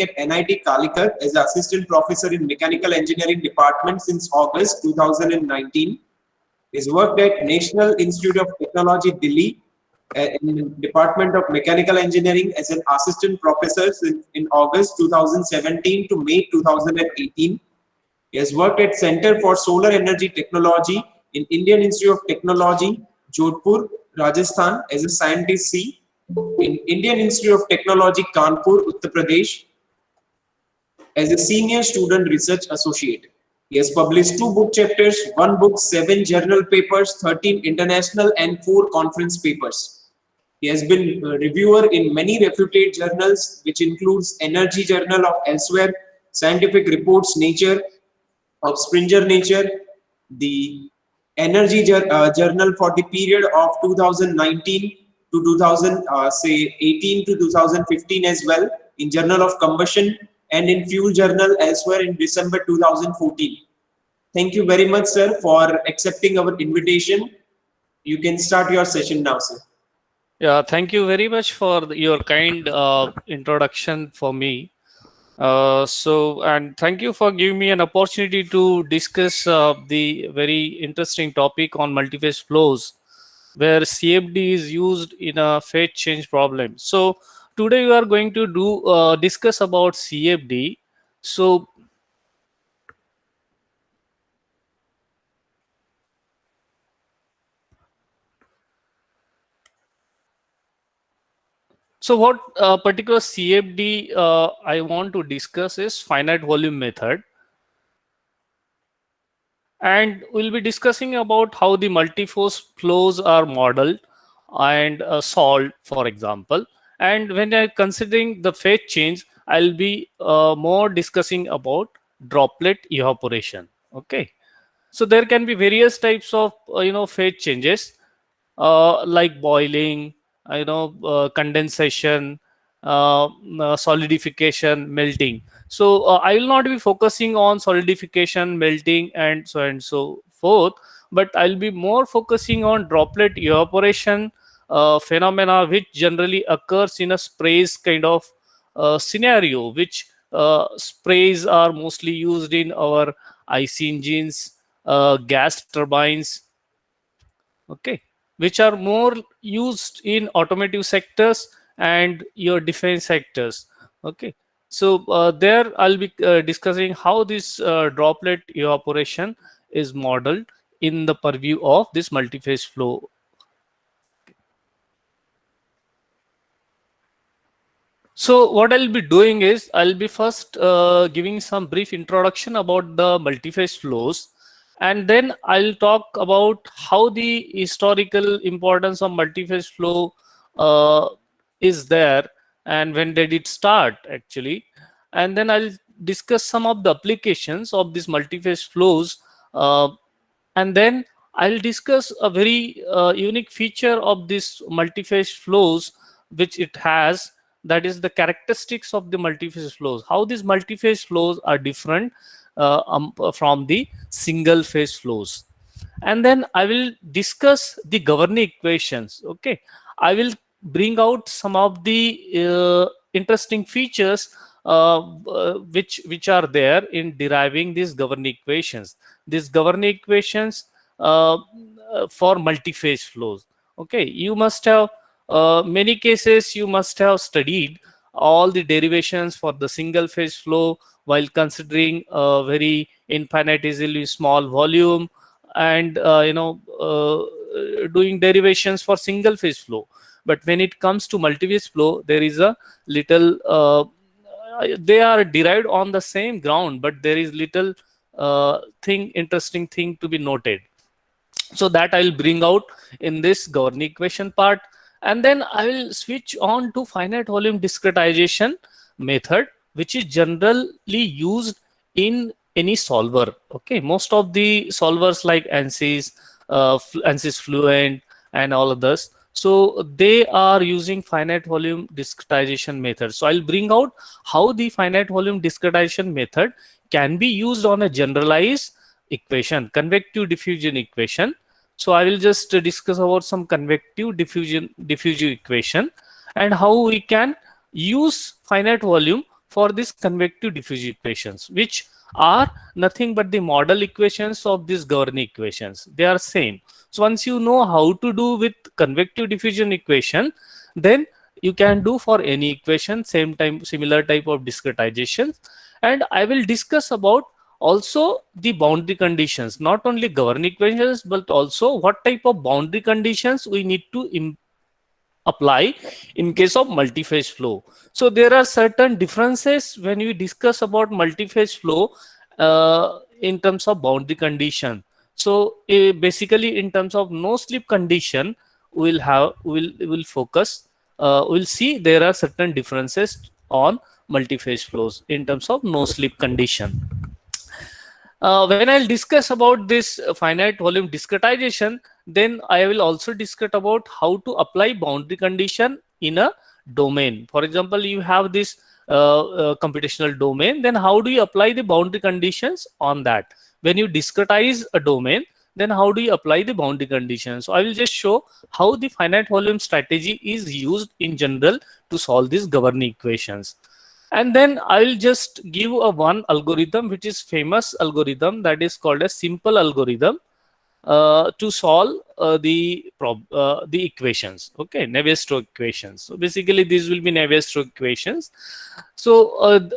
at NIT Calicut as assistant professor in mechanical engineering department since August 2019. He's worked at National Institute of Technology, Delhi, in Department of Mechanical Engineering as an assistant professor since in August 2017 to May 2018. He has worked at Center for Solar Energy Technology in Indian Institute of Technology, Jodhpur, Rajasthan as a scientist C, in Indian Institute of Technology, Kanpur, Uttar Pradesh as a senior student research associate. He has published 2 book chapters, 1 book, 7 journal papers, 13 international and 4 conference papers. He has been a reviewer in many reputed journals, which includes Energy Journal of Elsewhere, Scientific Reports Nature of Springer Nature, the Energy Journal for the period of 2019 to 18 to 2015 as well, in Journal of Combustion and in Fuel Journal elsewhere in December 2014. Thank you very much, sir, for accepting our invitation. You can start your session now, sir. Yeah, thank you very much for your kind introduction for me. And thank you for giving me an opportunity to discuss the very interesting topic on multiphase flows, where CFD is used in a phase change problem. So today we are going to discuss about CFD. So what particular CFD I want to discuss is finite volume method. And we'll be discussing about how the multiphase flows are modeled and solved, for example. And when I'm considering the phase change, I'll be more discussing about droplet evaporation. Okay. So there can be various types of phase changes like boiling, condensation, solidification, melting. So I will not be focusing on solidification, melting, and so forth, but I'll be more focusing on droplet evaporation phenomena, which generally occurs in a sprays kind of scenario, which sprays are mostly used in our IC engines, gas turbines, okay, which are more used in automotive sectors and your defense sectors. Okay, so there I'll be discussing how this droplet evaporation is modeled in the purview of this multiphase flow. So what I'll be doing is I'll be first giving some brief introduction about the multiphase flows, and then I'll talk about how the historical importance of multiphase flow uh, is there and when did it start actually, and then I'll discuss some of the applications of these multiphase flows, uh, and then I'll discuss a very unique feature of this multiphase flows which it has, that is the characteristics of the multiphase flows, how these multiphase flows are different from the single phase flows. And then I will discuss the governing equations. Okay, I will bring out some of the interesting features which are there in deriving these governing equations, uh, for multi-phase flows. Okay, you must have many cases you must have studied all the derivations for the single phase flow while considering a very infinitesimally small volume, and doing derivations for single phase flow. But when it comes to multi-phase flow, there is a little they are derived on the same ground, but there is little interesting thing to be noted. So that I'll bring out in this governing equation part, and then I will switch on to finite volume discretization method, which is generally used in any solver. Okay, most of the solvers like ANSYS, ANSYS Fluent, and all of this, so they are using finite volume discretization method. So I'll bring out how the finite volume discretization method can be used on a generalized equation, convective diffusion equation. So I will just discuss about some convective diffusion equation and how we can use finite volume for this convective diffusion equations, which are nothing but the model equations of these governing equations. They are same. So once you know how to do with convective diffusion equation, then you can do for any equation same time similar type of discretization. And I will discuss about also the boundary conditions, not only governing equations but also what type of boundary conditions we need to apply in case of multi-phase flow. So there are certain differences when we discuss about multi-phase flow in terms of boundary condition. So basically in terms of no slip condition, we'll focus, we'll see there are certain differences on multi-phase flows in terms of no slip condition. When I'll discuss about this finite volume discretization, then I will also discuss about how to apply boundary condition in a domain. For example, you have this computational domain, then how do you apply the boundary conditions on that? When you discretize a domain, then how do you apply the boundary conditions? So I will just show how the finite volume strategy is used in general to solve these governing equations. And then I'll just give a one algorithm, which is famous algorithm, that is called a simple algorithm to solve the equations. Okay, Navier-Stokes equations. So basically, these will be Navier-Stokes equations. So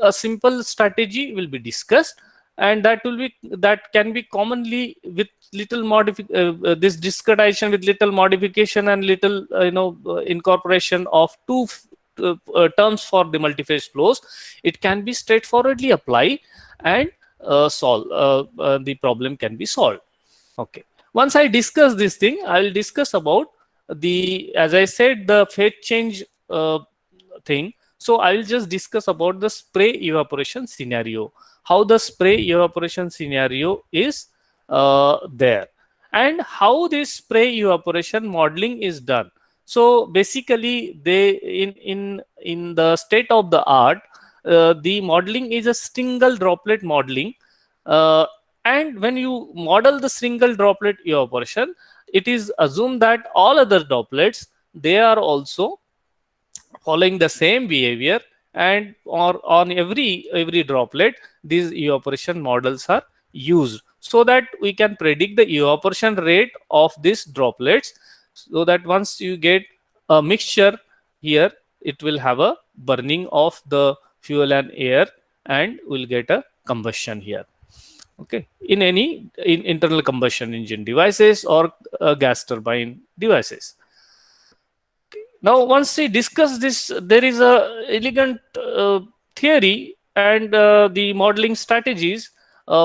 a simple strategy will be discussed, and that can be commonly with little this discretization with little modification and little incorporation of two terms for the multiphase flows. It can be straightforwardly applied and solve the problem can be solved. Okay, once I discuss this thing, I will discuss about the, as I said, the phase change thing. So I will just discuss about the spray evaporation scenario, how the spray evaporation scenario is there, and how this spray evaporation modeling is done. So basically, they in the state of the art, the modeling is a single droplet modeling, and when you model the single droplet evaporation, it is assumed that all other droplets, they are also following the same behavior, and or on every droplet these evaporation models are used, so that we can predict the evaporation rate of these droplets, so that once you get a mixture here, it will have a burning of the fuel and air, and we'll get a combustion here. Okay, in any internal combustion engine devices or gas turbine devices. Now, once we discuss this, there is a elegant theory and the modeling strategies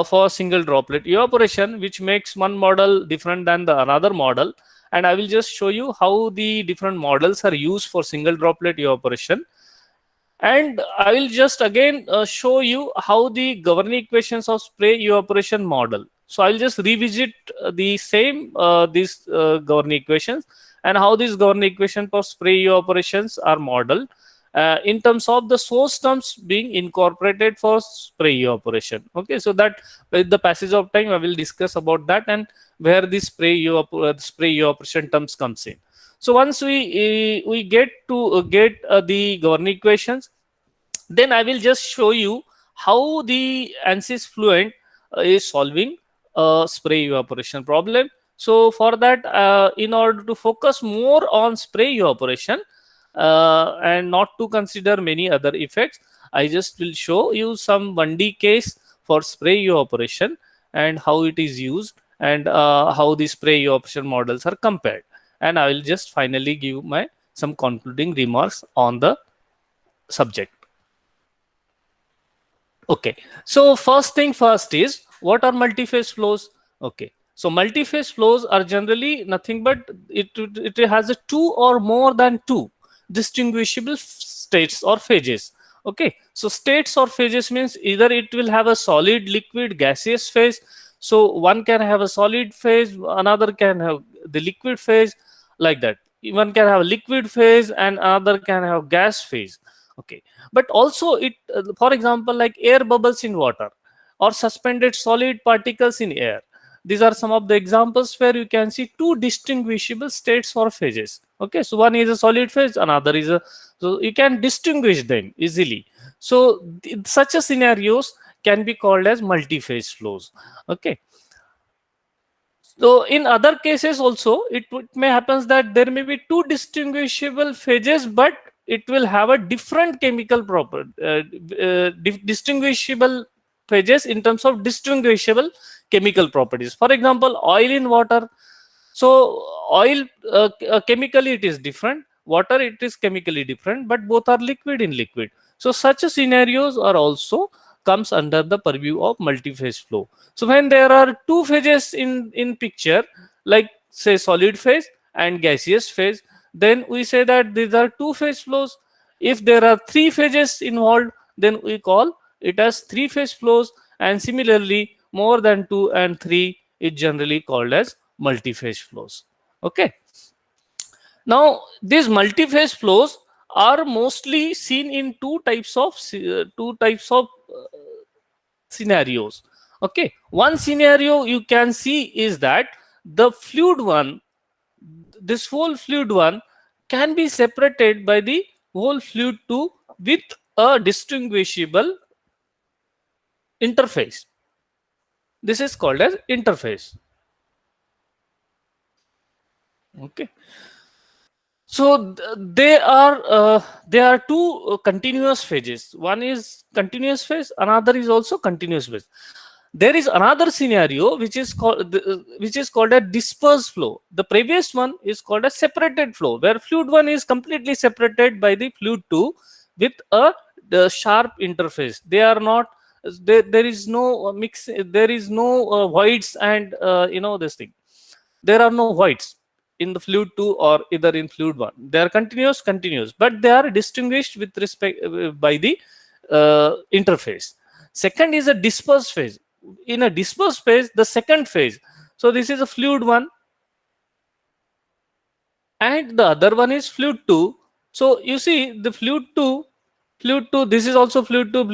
for single droplet evaporation, which makes one model different than the another model. And I will just show you how the different models are used for single droplet evaporation. And I will just again show you how the governing equations of spray evaporation model. So I'll just revisit the same these governing equations, and how these governing equations for spray evaporations are modeled in terms of the source terms being incorporated for spray evaporation. Okay, so that with the passage of time, I will discuss about that and where the spray evaporation terms comes in. So once we get to the governing equations, then I will just show you how the ANSYS Fluent is solving a spray evaporation problem. So for that, in order to focus more on spray evaporation and not to consider many other effects, I just will show you some 1D case for spray evaporation and how it is used, and how the spray evaporation models are compared. And I will just finally give my some concluding remarks on the subject. Okay, so first thing first is, what are multiphase flows? Okay, so multiphase flows are generally nothing but it has a two or more than two distinguishable states or phases. Okay, so states or phases means either it will have a solid, liquid, gaseous phase. So one can have a solid phase, another can have the liquid phase, like that. One can have a liquid phase and another can have gas phase. Okay, but also it for example, like air bubbles in water or suspended solid particles in air. These are some of the examples where you can see two distinguishable states or phases. Okay, so one is a solid phase, another is a, so you can distinguish them easily. So such a scenarios can be called as multi-phase flows. Okay, so in other cases also, it may happens that there may be two distinguishable phases, but it will have a different chemical property, distinguishable phases in terms of distinguishable chemical properties. For example, oil in water. So oil chemically it is different, water it is chemically different, but both are liquid in liquid. So such a scenarios are also comes under the purview of multi-phase flow. So when there are two phases in picture, like say solid phase and gaseous phase, then we say that these are two phase flows. If there are three phases involved, then we call it as three phase flows, and similarly more than two and three is generally called as multi-phase flows. Okay, now these multi-phase flows are mostly seen in two types of scenarios. Okay, one scenario you can see is that the fluid one, this whole fluid one can be separated by the whole fluid 2 with a distinguishable interface. This is called as interface. Okay, so there are two continuous phases. One is continuous phase, another is also continuous phase. There is another scenario which is called a dispersed flow. The previous one is called a separated flow, where fluid 1 is completely separated by the fluid 2 with the sharp interface. They are not there is no mix, there is no voids, and this thing, there are no voids in the fluid 2 or either in fluid 1. They are continuous, but they are distinguished with respect by the interface. Second is a dispersed phase. In a dispersed phase, the second phase, so this is a fluid 1 and the other one is fluid 2. So you see the fluid 2, this is also fluid 2,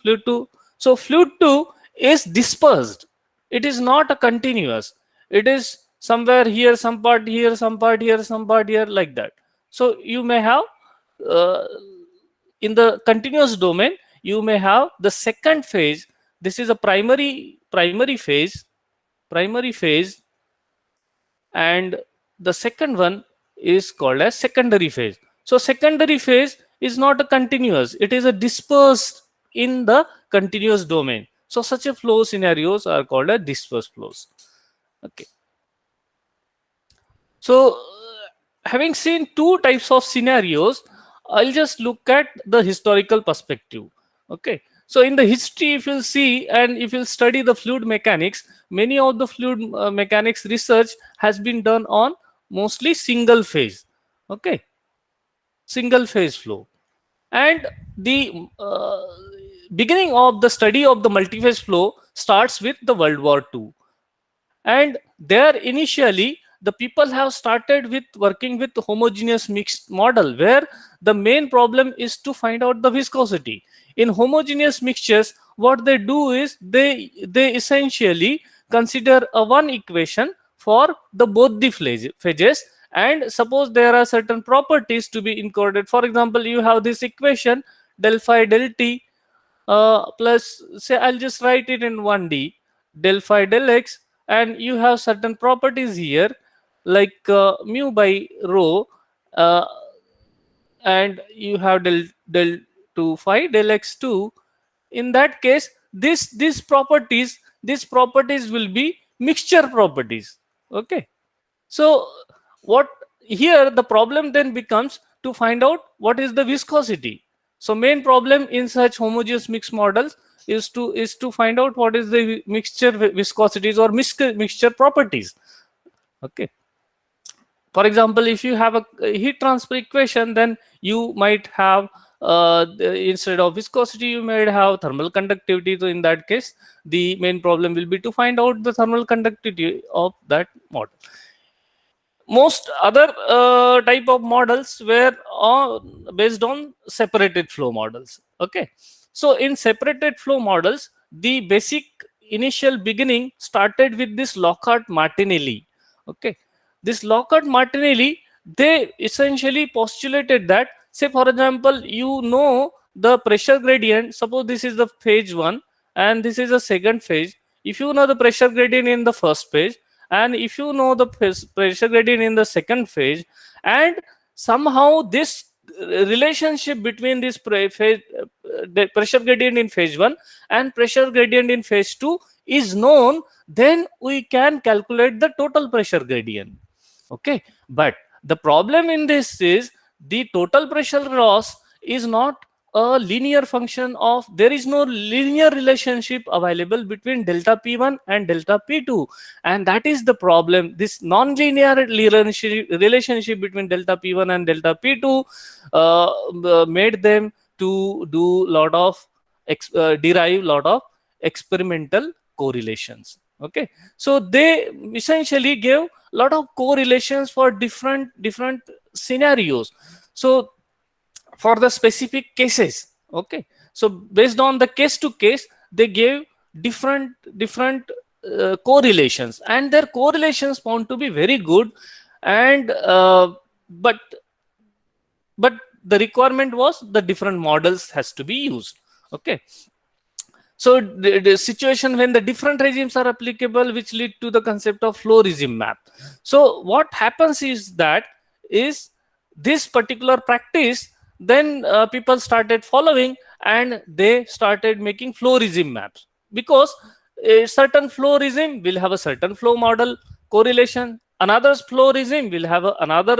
fluid 2. So fluid 2 is dispersed. It is not a continuous. It is somewhere here, some part here, some part here, some part here, like that. So you may have uh, in the continuous domain, you may have the second phase. This is a primary phase, and the second one is called as secondary phase. So secondary phase is not a continuous, it is a dispersed in the continuous domain. So such a flow scenarios are called as dispersed flows. Okay, so having seen two types of scenarios, I'll just look at the historical perspective. Okay, so in the history, if you'll see and if you'll study the fluid mechanics, many of the fluid mechanics research has been done on mostly single phase. Okay, single phase flow, and the beginning of the study of the multi-phase flow starts with the World War II. And there initially the people have started with working with homogeneous mixed model, where the main problem is to find out the viscosity. In homogeneous mixtures, what they do is they essentially consider a one equation for the both the phases, and suppose there are certain properties to be included. For example, you have this equation del phi del t plus, say I'll just write it in 1D, del phi del x, and you have certain properties here like mu by rho, uh, and you have del 2 phi del x2. In that case, these properties will be mixture properties. Okay, so what here the problem then becomes to find out what is the viscosity. So main problem in such homogeneous mixed models is to find out what is the mixture viscosities or mixture properties. Okay, for example, if you have a heat transfer equation, then you might have instead of viscosity you might have thermal conductivity. So in that case, the main problem will be to find out the thermal conductivity of that model. Most other type of models were based on separated flow models. Okay, so in separated flow models, the basic initial beginning started with this Lockhart Martinelli. Okay, this Lockhart Martinelli they essentially postulated that, say for example, the pressure gradient. Suppose this is the phase 1 and this is the second phase. If you know the pressure gradient in the first phase, and if you know the pressure gradient in the second phase, and somehow this relationship between this the pressure gradient in phase 1 and pressure gradient in phase 2 is known, then we can calculate the total pressure gradient. Okay, but the problem in this is the total pressure loss is not a linear function of, there is no linear relationship available between delta P1 and delta P2, and that is the problem. This non-linear relationship between delta P1 and delta P2 made them to do lot of derive lot of experimental correlations. Okay, so they essentially gave lot of correlations for different scenarios, so for the specific cases. Okay, so based on the case to case, they gave different correlations, and their correlations found to be very good. And but the requirement was the different models has to be used. Okay, so the situation when the different regimes are applicable, which lead to the concept of flow regime map. So what happens is that is this particular practice, then people started following, and they started making flow regime maps, because a certain flow regime will have a certain flow model correlation, another flow regime will have another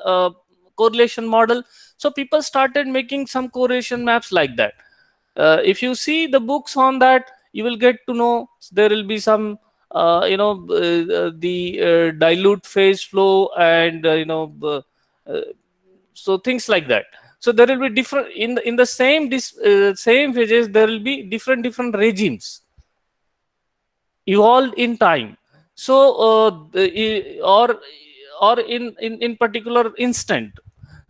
uh, correlation model. So people started making some correlation maps like that. If you see the books on that, you will get to know there will be some the dilute phase flow, and so things like that. So there will be different in the same phases, there will be different regimes evolved in time. So or in particular instant.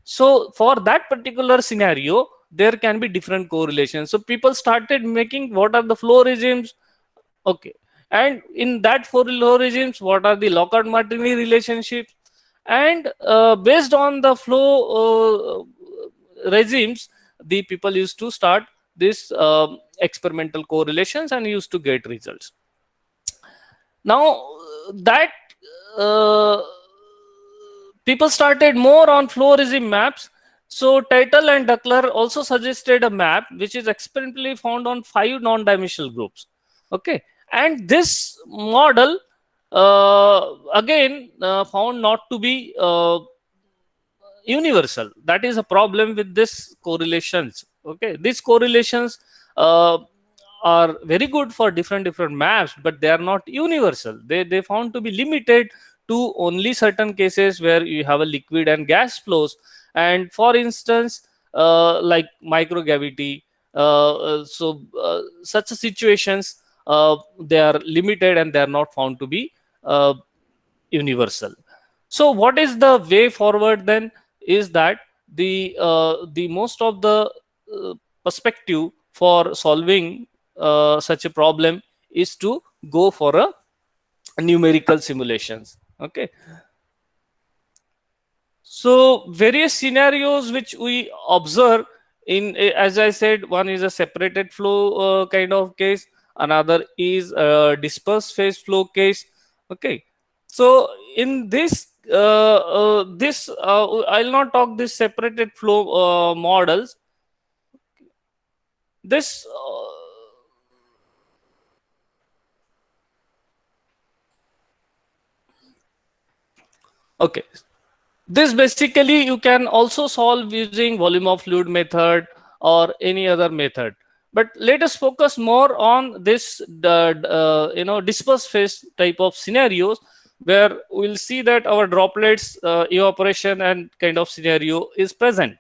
So for that particular scenario, there can be different correlations. So people started making what are the flow regimes. Okay, and in that flow regimes, what are the Lockhart-Martinez relationships, and based on the flow regimes, the people used to start this experimental correlations and used to get results. Now that uh, people started more on flow regime maps. So Teitel and Duckler also suggested a map which is experimentally found on 5 non-dimensional groups. Okay, and this model again found not to be universal. That is a problem with this correlations. Okay, these correlations uh, are very good for different maps, but they are not universal. They found to be limited to only certain cases where you have a liquid and gas flows. And for instance, like microgravity, such situations, they are limited and they are not found to be universal. So what is the way forward then? Is that the most of the perspective for solving such a problem is to go for a numerical simulations. Okay, so various scenarios which we observe in, as I said, one is a separated flow kind of case, another is a dispersed phase flow case. Okay, so in I'll not talk this separated flow models. This okay, this basically you can also solve using volume of fluid method or any other method. But let us focus more on this dispersed phase type of scenarios, where we'll see that our droplets evaporation and kind of scenario is present.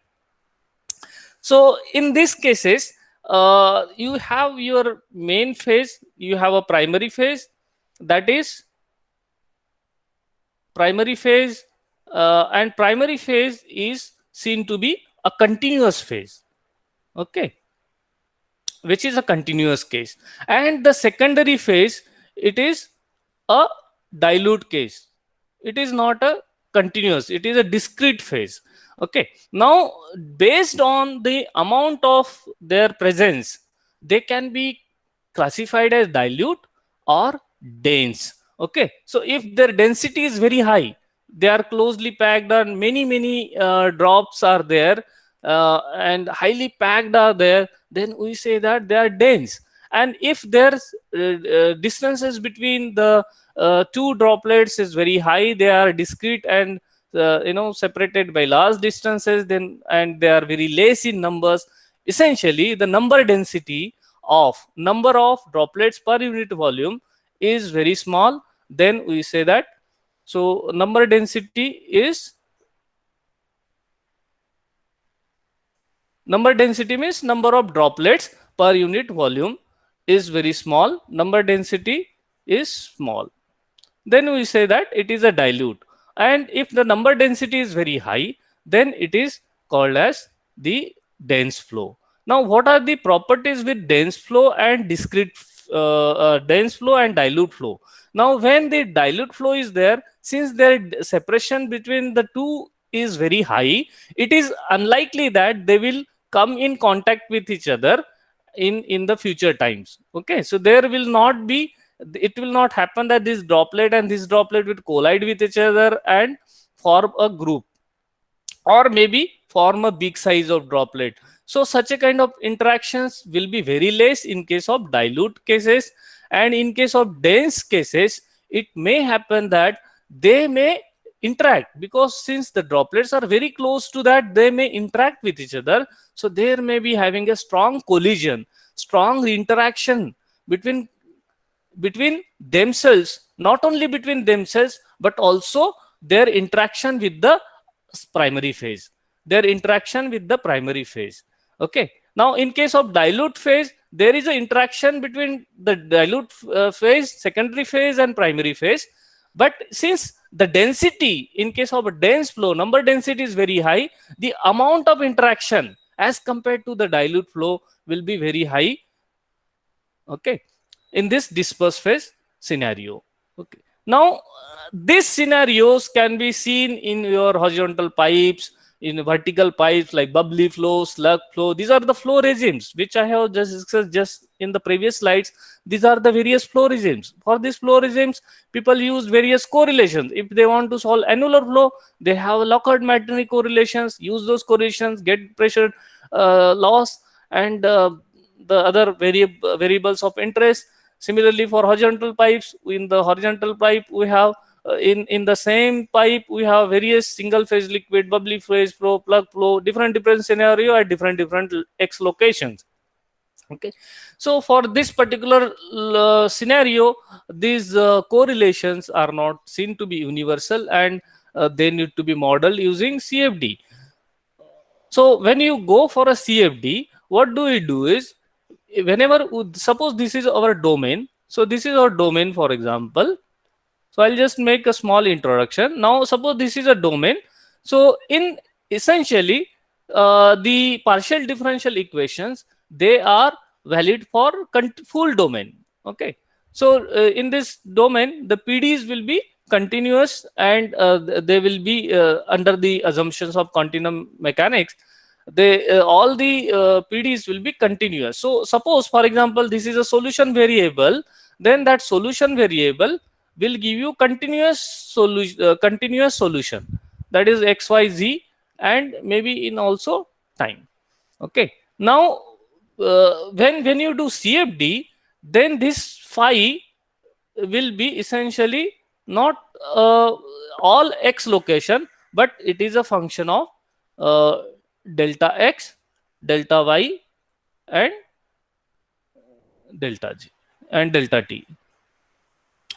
So in these cases, you have your main phase, you have a primary phase, that is primary phase, and primary phase is seen to be a continuous phase. Okay, which is a continuous case. And the secondary phase, it is a dilute case, it is not a continuous, it is a discrete phase. Okay, now based on the amount of their presence, they can be classified as dilute or dense. Okay, so if their density is very high, they are closely packed and many drops are there, and highly packed are there, then we say that they are dense. And if there's distances between the two droplets is very high, they are discrete and separated by large distances, then and they are very less in numbers, essentially the number density of number of droplets per unit volume is very small, then we say that. So number density is, number density means number of droplets per unit volume is very small, number density is small, then we say that it is a dilute. And if the number density is very high, then it is called as the dense flow. Now what are the properties with dense flow and discrete dense flow and dilute flow? Now when the dilute flow is there, since their separation between the two is very high, it is unlikely that they will come in contact with each other in the future times. Okay, so there will not be, it will not happen that this droplet and this droplet will collide with each other and form a group, or maybe form a big size of droplet. So such a kind of interactions will be very less in case of dilute cases, and in case of dense cases it may happen that they may interact, because since the droplets are very close to that, they may interact with each other. So there may be having a strong collision, strong interaction between themselves, not only between themselves but also their interaction with the primary phase, Okay, now in case of dilute phase, there is an interaction between the dilute phase, secondary phase and primary phase. But since the density in case of a dense flow, number density is very high, the amount of interaction as compared to the dilute flow will be very high. Okay, in this dispersed phase scenario. Okay, now these scenarios can be seen in your horizontal pipes, in vertical pipes like bubbly flow, slug flow. These are the flow regimes which I have just discussed just in the previous slides. These are the various flow regimes. For these flow regimes, people use various correlations. If they want to solve annular flow, they have Lockhart-Martini correlations. Use those correlations, get pressure loss and the other variables of interest. Similarly, for horizontal pipes, in the horizontal pipe we have in the same pipe we have various single phase liquid, bubbly phase flow, plug flow, different scenario at different x locations. Okay, so for this particular scenario, these correlations are not seen to be universal, and they need to be modeled using CFD. So when you go for a CFD, what do we do is, whenever, suppose this is our domain, so this is our domain, for example. So I'll just make a small introduction. Now suppose this is a domain. So in essentially the partial differential equations, they are valid for full domain. Okay, so in this domain the PDs will be continuous, and they will be under the assumptions of continuum mechanics. They all the PDs will be continuous. So suppose, for example, this is a solution variable, then that solution variable will give you continuous solution, that is XYZ, and maybe in also time. Okay, now when you do CFD, then this phi will be essentially not all x location, but it is a function of delta x, delta y, and delta g and delta t.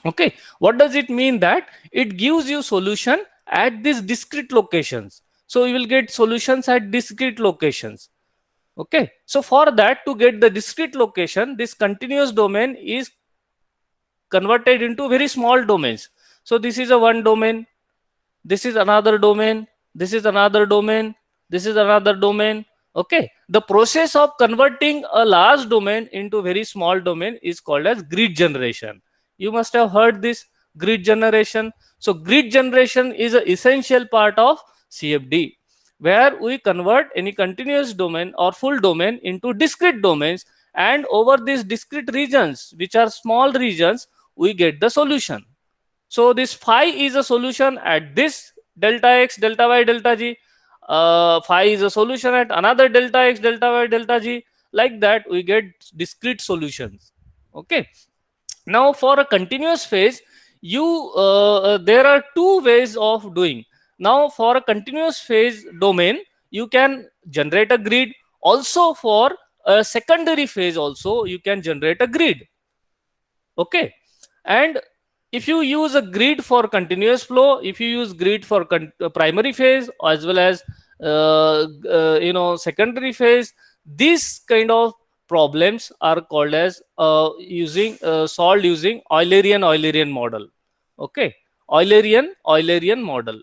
Okay, what does it mean? That it gives you solution at these discrete locations. So you will get solutions at discrete locations. Okay, so for that, to get the discrete location, this continuous domain is converted into very small domains. So this is a one domain, this is another domain, this is another domain, this is another domain. Okay, the process of converting a large domain into very small domain is called as grid generation. You must have heard this. grid generation. So grid generation is an essential part of CFD, where we convert any continuous domain or full domain into discrete domains, and over these discrete regions, which are small regions, we get the solution. So this phi is a solution at this delta x, delta y, delta g. Phi is a solution at another delta x, delta y, delta g. Like that, we get discrete solutions. Okay. Now, for a continuous phase, there are two ways of doing. Now, for a continuous phase domain, you can generate a grid. Also, for a secondary phase, also you can generate a grid. Okay. And if you use a grid for continuous flow, if you use grid for primary phase as well as secondary phase, this kind of problems are called as solved using Eulerian model. Okay, Eulerian model.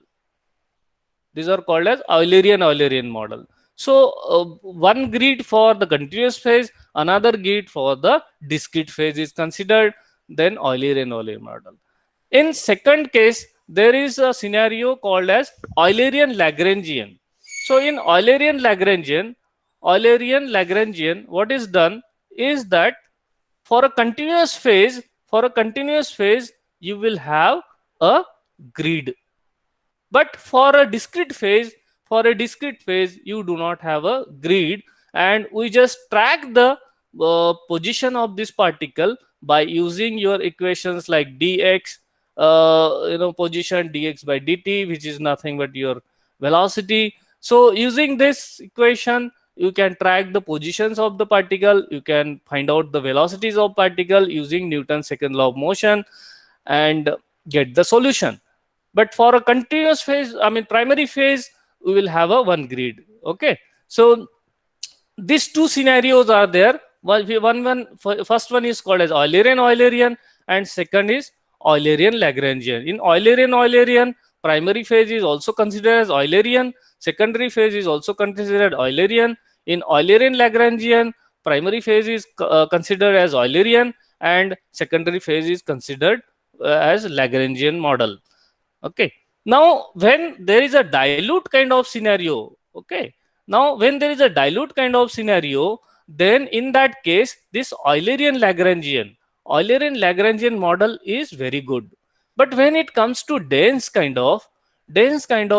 These are called as Eulerian model. So one grid for the continuous phase, another grid for the discrete phase is considered, then Eulerian model. In second case, there is a scenario called as Eulerian Lagrangian. So in Eulerian Lagrangian, what is done is that for a continuous phase, you will have a grid. But for a discrete phase, you do not have a grid, and we just track the position of this particle by using your equations like dx, position dx by dt, which is nothing but your velocity. So using this equation, you can track the positions of the particle, you can find out the velocities of particle using Newton's second law of motion and get the solution. But for a continuous phase, primary phase, we will have a one grid. Okay, so these two scenarios are there. First one is called as Eulerian, and second is Eulerian Lagrangian. In Eulerian, primary phase is also considered as Eulerian, secondary phase is also considered Eulerian. In Eulerian Lagrangian, primary phase is considered as Eulerian, and secondary phase is considered as Lagrangian model. Okay, now when there is a dilute kind of scenario, then in that case, this Eulerian Lagrangian model is very good. But when it comes to dense kind of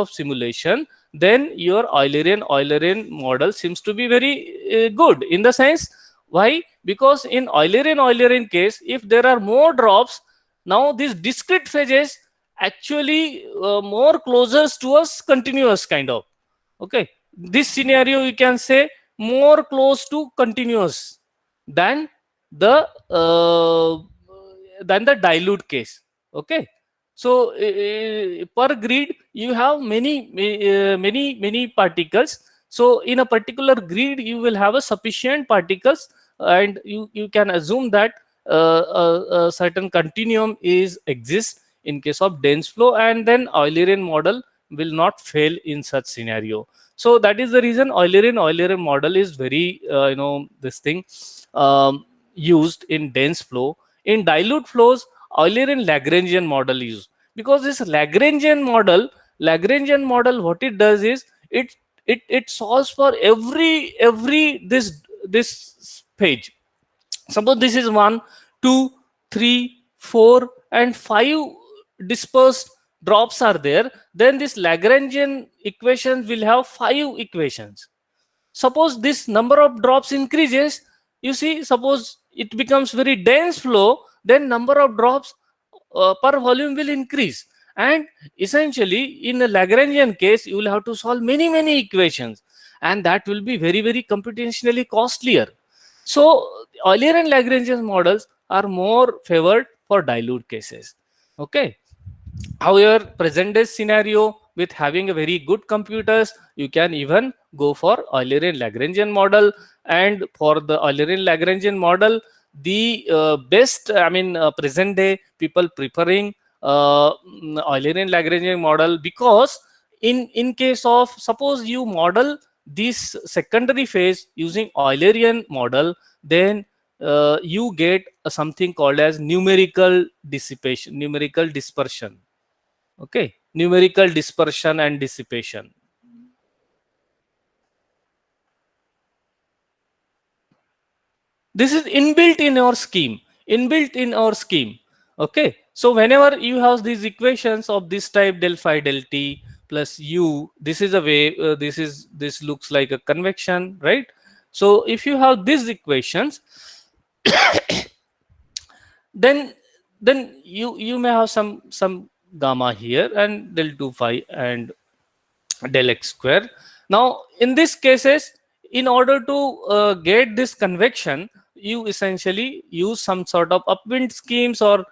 simulation, then your Eulerian model seems to be very good. In the sense, why? Because in Eulerian case, if there are more drops, now these discrete phases actually more closer to us continuous kind of. Okay, this scenario you can say more close to continuous than the dilute case. Okay, so per grid you have many particles. So in a particular grid you will have a sufficient particles, and you can assume that a certain continuum exists in case of dense flow, and then Eulerian model will not fail in such scenario. So that is the reason Eulerian model is very used in dense flow. In dilute flows, Eulerian Lagrangian model is used, because this Lagrangian model, what it does is it solves for every this page. Suppose this is 1, 2, 3, 4 and 5 dispersed drops are there, then this Lagrangian equation will have 5 equations. Suppose this number of drops increases, you see, suppose it becomes very dense flow, then number of drops per volume will increase. And essentially in a Lagrangian case, you will have to solve many equations, and that will be very computationally costlier. So Eulerian Lagrangian models are more favored for dilute cases. Okay. However, present day scenario, with having a very good computers, you can even go for Eulerian Lagrangian model. And for the Eulerian Lagrangian model, the best, present day people preferring Eulerian Lagrangian model, because in case of, suppose you model this secondary phase using Eulerian model, then you get something called as numerical dissipation, numerical dispersion. Okay, numerical dispersion and dissipation. This is inbuilt in our scheme, inbuilt in our scheme. Okay, so whenever you have these equations of this type, del phi del t plus u, this is a way, this looks like a convection, right? So if you have these equations, then you may have some gamma here and del 2 phi and del x square. Now in these cases, in order to get this convection, you essentially use some sort of upwind schemes or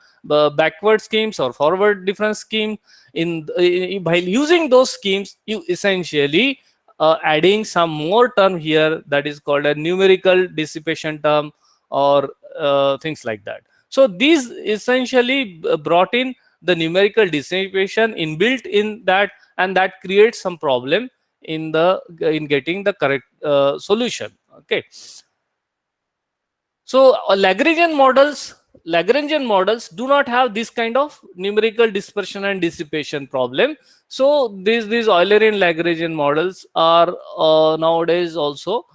backward schemes or forward difference scheme. By using those schemes, you essentially adding some more term here that is called a numerical dissipation term or things like that. So these essentially brought in the numerical dissipation inbuilt in that, and that creates some problem in getting the correct solution. Okay, so Lagrangian models do not have this kind of numerical dispersion and dissipation problem. So these Eulerian Lagrangian models are nowadays also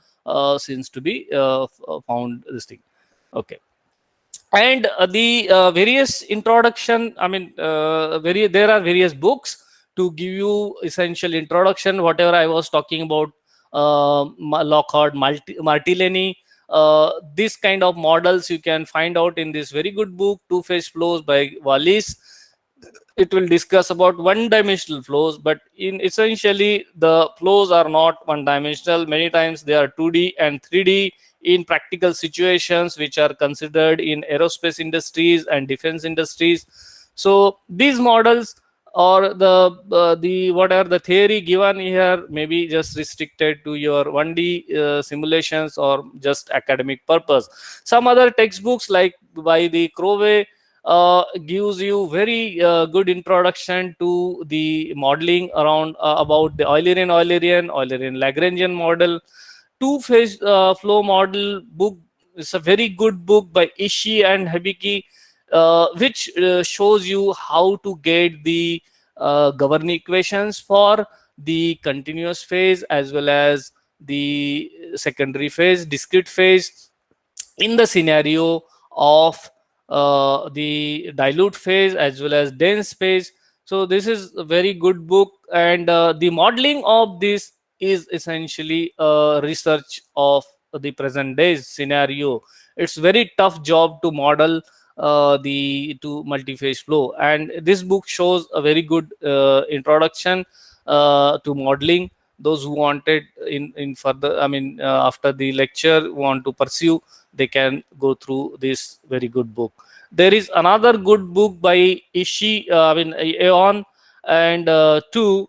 seems to be found this thing. Okay, and the various introduction, I mean there are various books to give you essential introduction, whatever I was talking about, Lockhart, Martellini, this kind of models you can find out in this very good book, Two-Phase Flows by Wallis. It will discuss about one-dimensional flows, but in essentially the flows are not one-dimensional. Many times they are 2D and 3D in practical situations which are considered in aerospace industries and defense industries. So these models or the whatever the theory given here may be just restricted to your 1D simulations or just academic purpose. Some other textbooks like by the Croway gives you very good introduction to the modeling around about the Eulerian Lagrangian model. Two-phase flow model book is a very good book by Ishii and Hibiki, which shows you how to get the governing equations for the continuous phase as well as the secondary phase, discrete phase, in the scenario of the dilute phase as well as dense phase. So this is a very good book, and the modeling of this is essentially a research of the present days scenario. It's very tough job to model the multi-phase flow, and this book shows a very good introduction to modeling. Those who wanted in further, I mean after the lecture want to pursue, they can go through this very good book. There is another good book by Ishii, Aeon and two,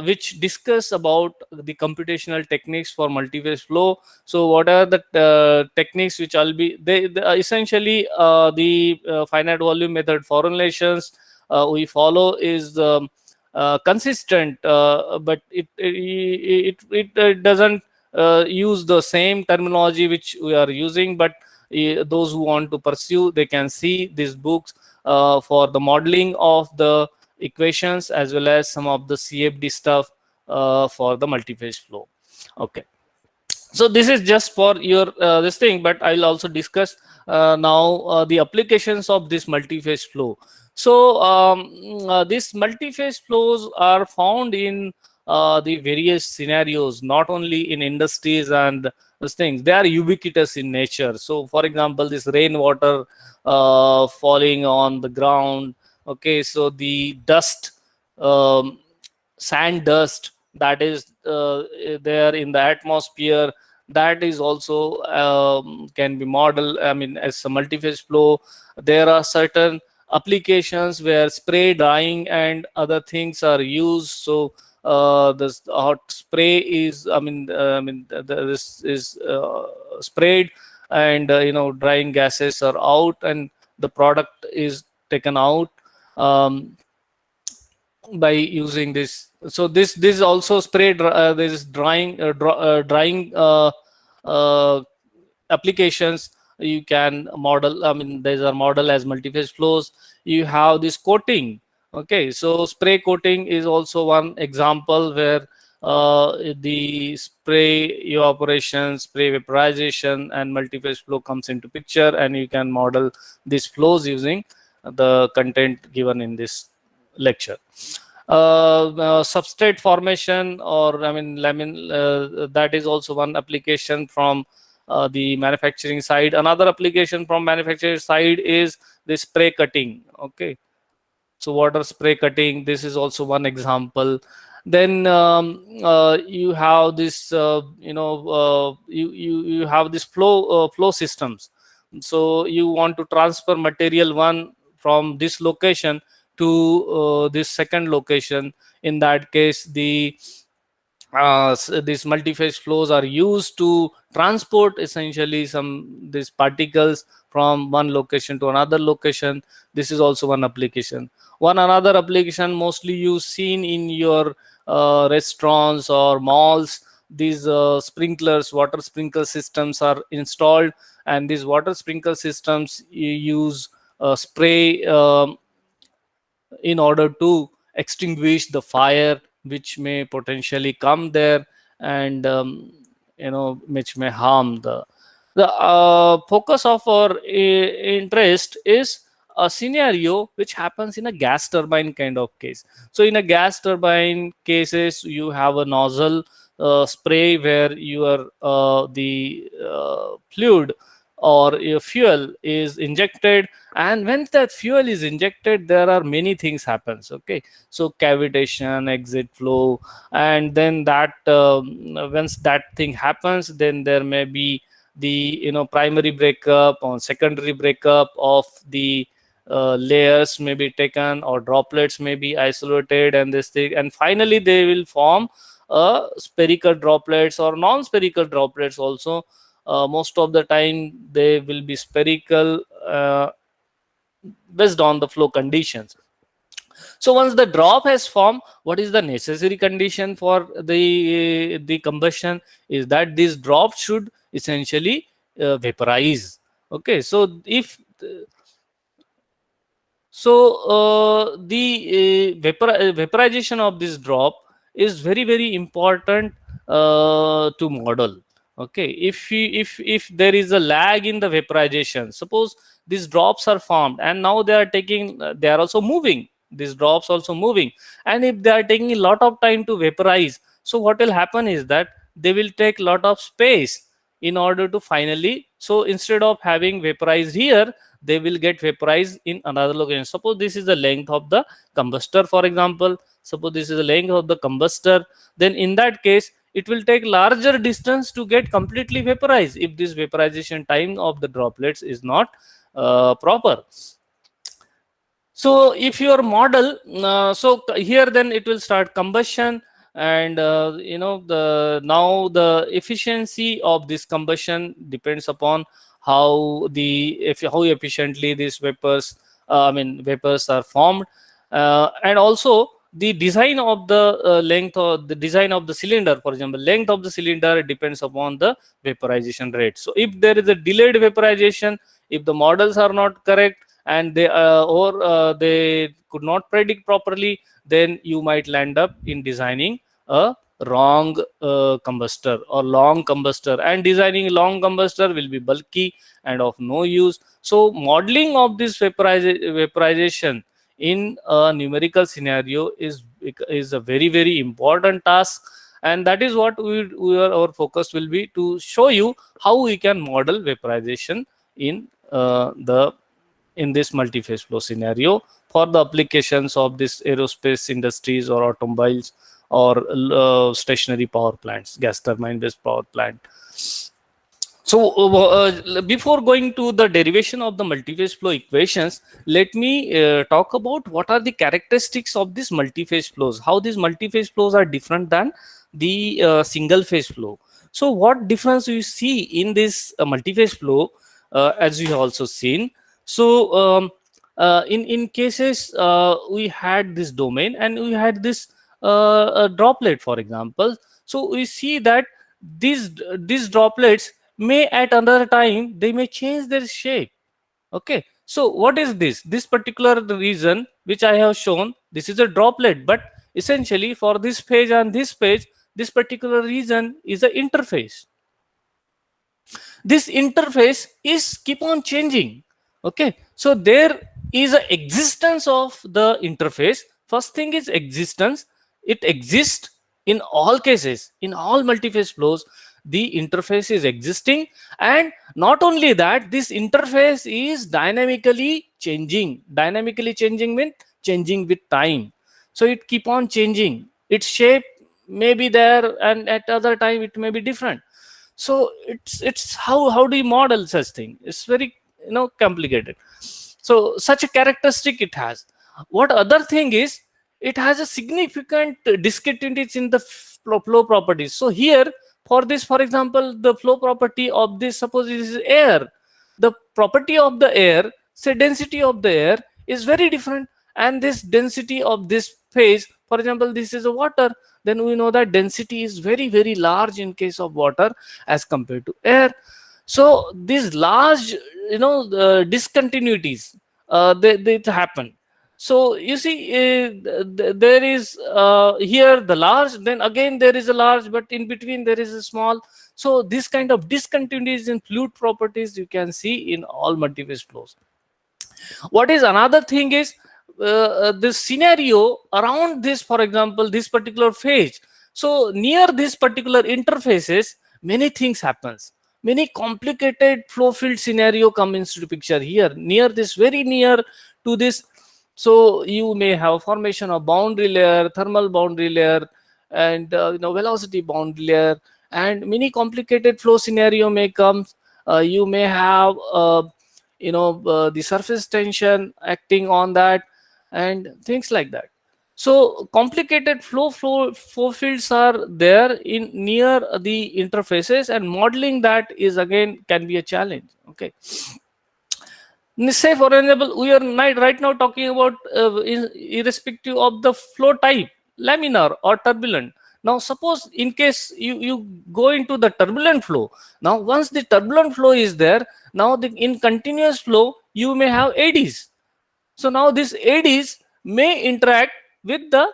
which discuss about the computational techniques for multi-phase flow. So what are the techniques which I'll be, they essentially the finite volume method formulations we follow is consistent, but it doesn't use the same terminology which we are using, but those who want to pursue, they can see these books for the modeling of the equations as well as some of the CFD stuff for the multi-phase flow. Okay, so this is just for your this thing, but I'll also discuss now the applications of this multi-phase flow. So these multi-phase flows are found in the various scenarios, not only in industries and these things. They are ubiquitous in nature. So for example, this rainwater falling on the ground. Okay, so the dust, sand dust that is there in the atmosphere, that is also can be modeled, I mean, as a multi-phase flow. There are certain applications where spray drying and other things are used. So this hot spray is, this is sprayed, and drying gases are out and the product is taken out by using this. So this also spray this drying applications you can model, I mean, there's a model as multi-phase flows. You have this coating. Okay, so spray coating is also one example where the spray evaporation, spray vaporization, and multi-phase flow comes into picture, and you can model these flows using the content given in this lecture. Substrate formation, or I mean lamin, that is also one application from the manufacturing side. Another application from manufacturing side is the spray cutting. Okay, so water spray cutting, this is also one example. Then you have this you have this flow systems. So you want to transfer material one from this location to this second location. In that case, these multi-phase flows are used to transport essentially some these particles from one location to another location. This is also one application. One another application mostly you seen in your restaurants or malls, these sprinklers, water sprinkler systems are installed, and these water sprinkler systems you use spray in order to extinguish the fire which may potentially come there, and which may harm the focus of our interest is a scenario which happens in a gas turbine kind of case. So in a gas turbine cases, you have a nozzle spray where your the fluid or your fuel is injected, and when that fuel is injected, there are many things happens. Okay, so cavitation, exit flow, and then that once that thing happens, then there may be the primary breakup or secondary breakup of the layers may be taken, or droplets may be isolated, and this thing, and finally they will form spherical droplets or non-spherical droplets also. Most of the time they will be spherical based on the flow conditions. So once the drop has formed, what is the necessary condition for the combustion is that this drop should essentially vaporize. Okay, so if the vaporization of this drop is very very important to model. Okay, if there is a lag in the vaporization, suppose these drops are formed and now they are taking they are also moving, these drops also moving, and if they are taking a lot of time to vaporize, so what will happen is that they will take lot of space in order to finally, so instead of having vaporized here, they will get vaporized in another location. Suppose this is the length of the combustor, for example. Suppose this is the length of the combustor, then in that case it will take larger distance to get completely vaporized if this vaporization time of the droplets is not proper. So if your model here, then it will start combustion, and now the efficiency of this combustion depends upon how how efficiently these vapors are formed, and also the design of the length or the design of the cylinder. For example, length of the cylinder depends upon the vaporization rate. So if there is a delayed vaporization, if the models are not correct, and they could not predict properly, then you might land up in designing a wrong combustor or long combustor, and designing long combustor will be bulky and of no use. So modeling of this vaporization in a numerical scenario is a very very important task, and that is what our focus will be, to show you how we can model vaporization in this multi-phase flow scenario for the applications of this aerospace industries or automobiles or stationary power plants, gas turbine based power plant. So before going to the derivation of the multi-phase flow equations, let me talk about what are the characteristics of these multi-phase flows, how these multi-phase flows are different than the single phase flow. So what difference you see in this multi-phase flow, as we have also seen. So in cases we had this domain and we had this droplet, for example. So we see that these droplets may at another time they may change their shape. Okay, so what is this? This particular region which I have shown, this is a droplet, but essentially for this page and this page, this particular region is the interface. This interface is keep on changing. Okay, so there is a existence of the interface. First thing is existence. It exists in all cases, in all multiphase flows. The interface is existing, and not only that, this interface is dynamically changing. Dynamically changing means changing with time. So it keep on changing. Its shape may be there, and at other time it may be different. So it's how do you model such thing? It's very complicated. So such a characteristic it has. What other thing is, it has a significant discontinuities in the flow properties. So here, for this, for example, the flow property of this, suppose this is air, the property of the air, say density of the air is very different, and this density of this phase, for example, this is a water, then we know that density is very very large in case of water as compared to air. So these large discontinuities, they happen. So you see, there is here the large, then again there is a large, but in between there is a small. So this kind of discontinuities in fluid properties you can see in all multiphase flows. What is another thing is, this scenario around this, for example, this particular phase. So near this particular interfaces, many things happens. Many complicated flow field scenario come into the picture here. Near this, very near to this, so you may have formation of boundary layer, thermal boundary layer, and velocity boundary layer, and many complicated flow scenario may come. You may have the surface tension acting on that, and things like that. So complicated flow fields are there in near the interfaces, and modeling that is again can be a challenge. Okay, say for example, we are right now talking about irrespective of the flow type, laminar or turbulent. Now suppose in case you go into the turbulent flow, now once the turbulent flow is there, now in continuous flow you may have eddies. So now these eddies may interact with the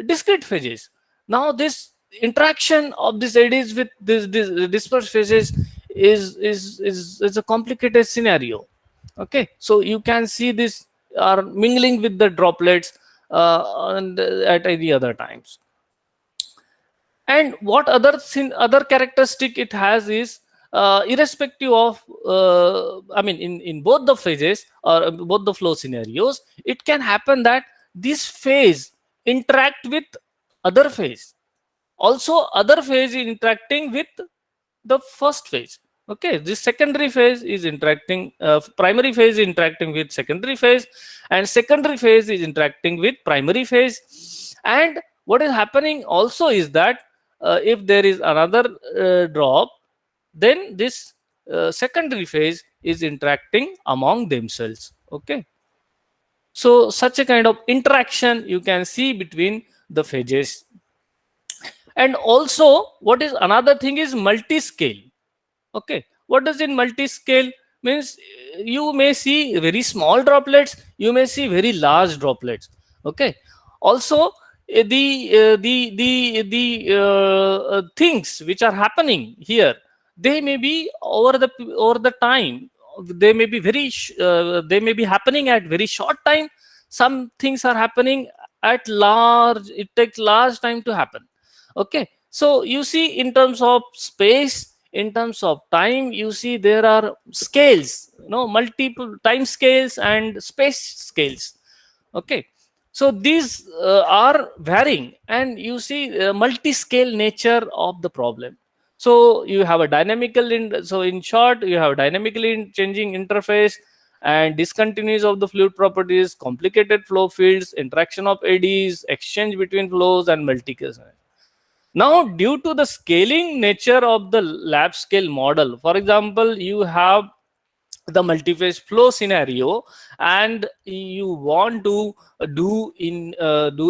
discrete phases. Now this interaction of these eddies with this dispersed phases is a complicated scenario. Okay, so you can see this are mingling with the droplets and at any other times. And what other characteristic it has is, irrespective of in both the phases or both the flow scenarios, it can happen that this phase interact with other phase, also other phase is interacting with the first phase. Okay, this secondary phase is interacting, primary phase is interacting with secondary phase, and secondary phase is interacting with primary phase. And what is happening also is that if there is another drop, then this secondary phase is interacting among themselves. Okay, so such a kind of interaction you can see between the phases. And also what is another thing is multi-scale. Okay, what does in multi-scale means? You may see very small droplets, you may see very large droplets. Okay, also the things which are happening here, they may be over the time, they may be they may be happening at very short time. Some things are happening at large, it takes large time to happen. Okay, so you see in terms of space, in terms of time, you see there are scales, multiple time scales and space scales. Okay, so these are varying, and you see multi-scale nature of the problem. So you have a so in short, you have dynamically changing interface and discontinuous of the fluid properties, complicated flow fields, interaction of eddies, exchange between flows, and multi-case. Now, due to the scaling nature of the lab scale model, for example, you have the multiphase flow scenario, and you want to do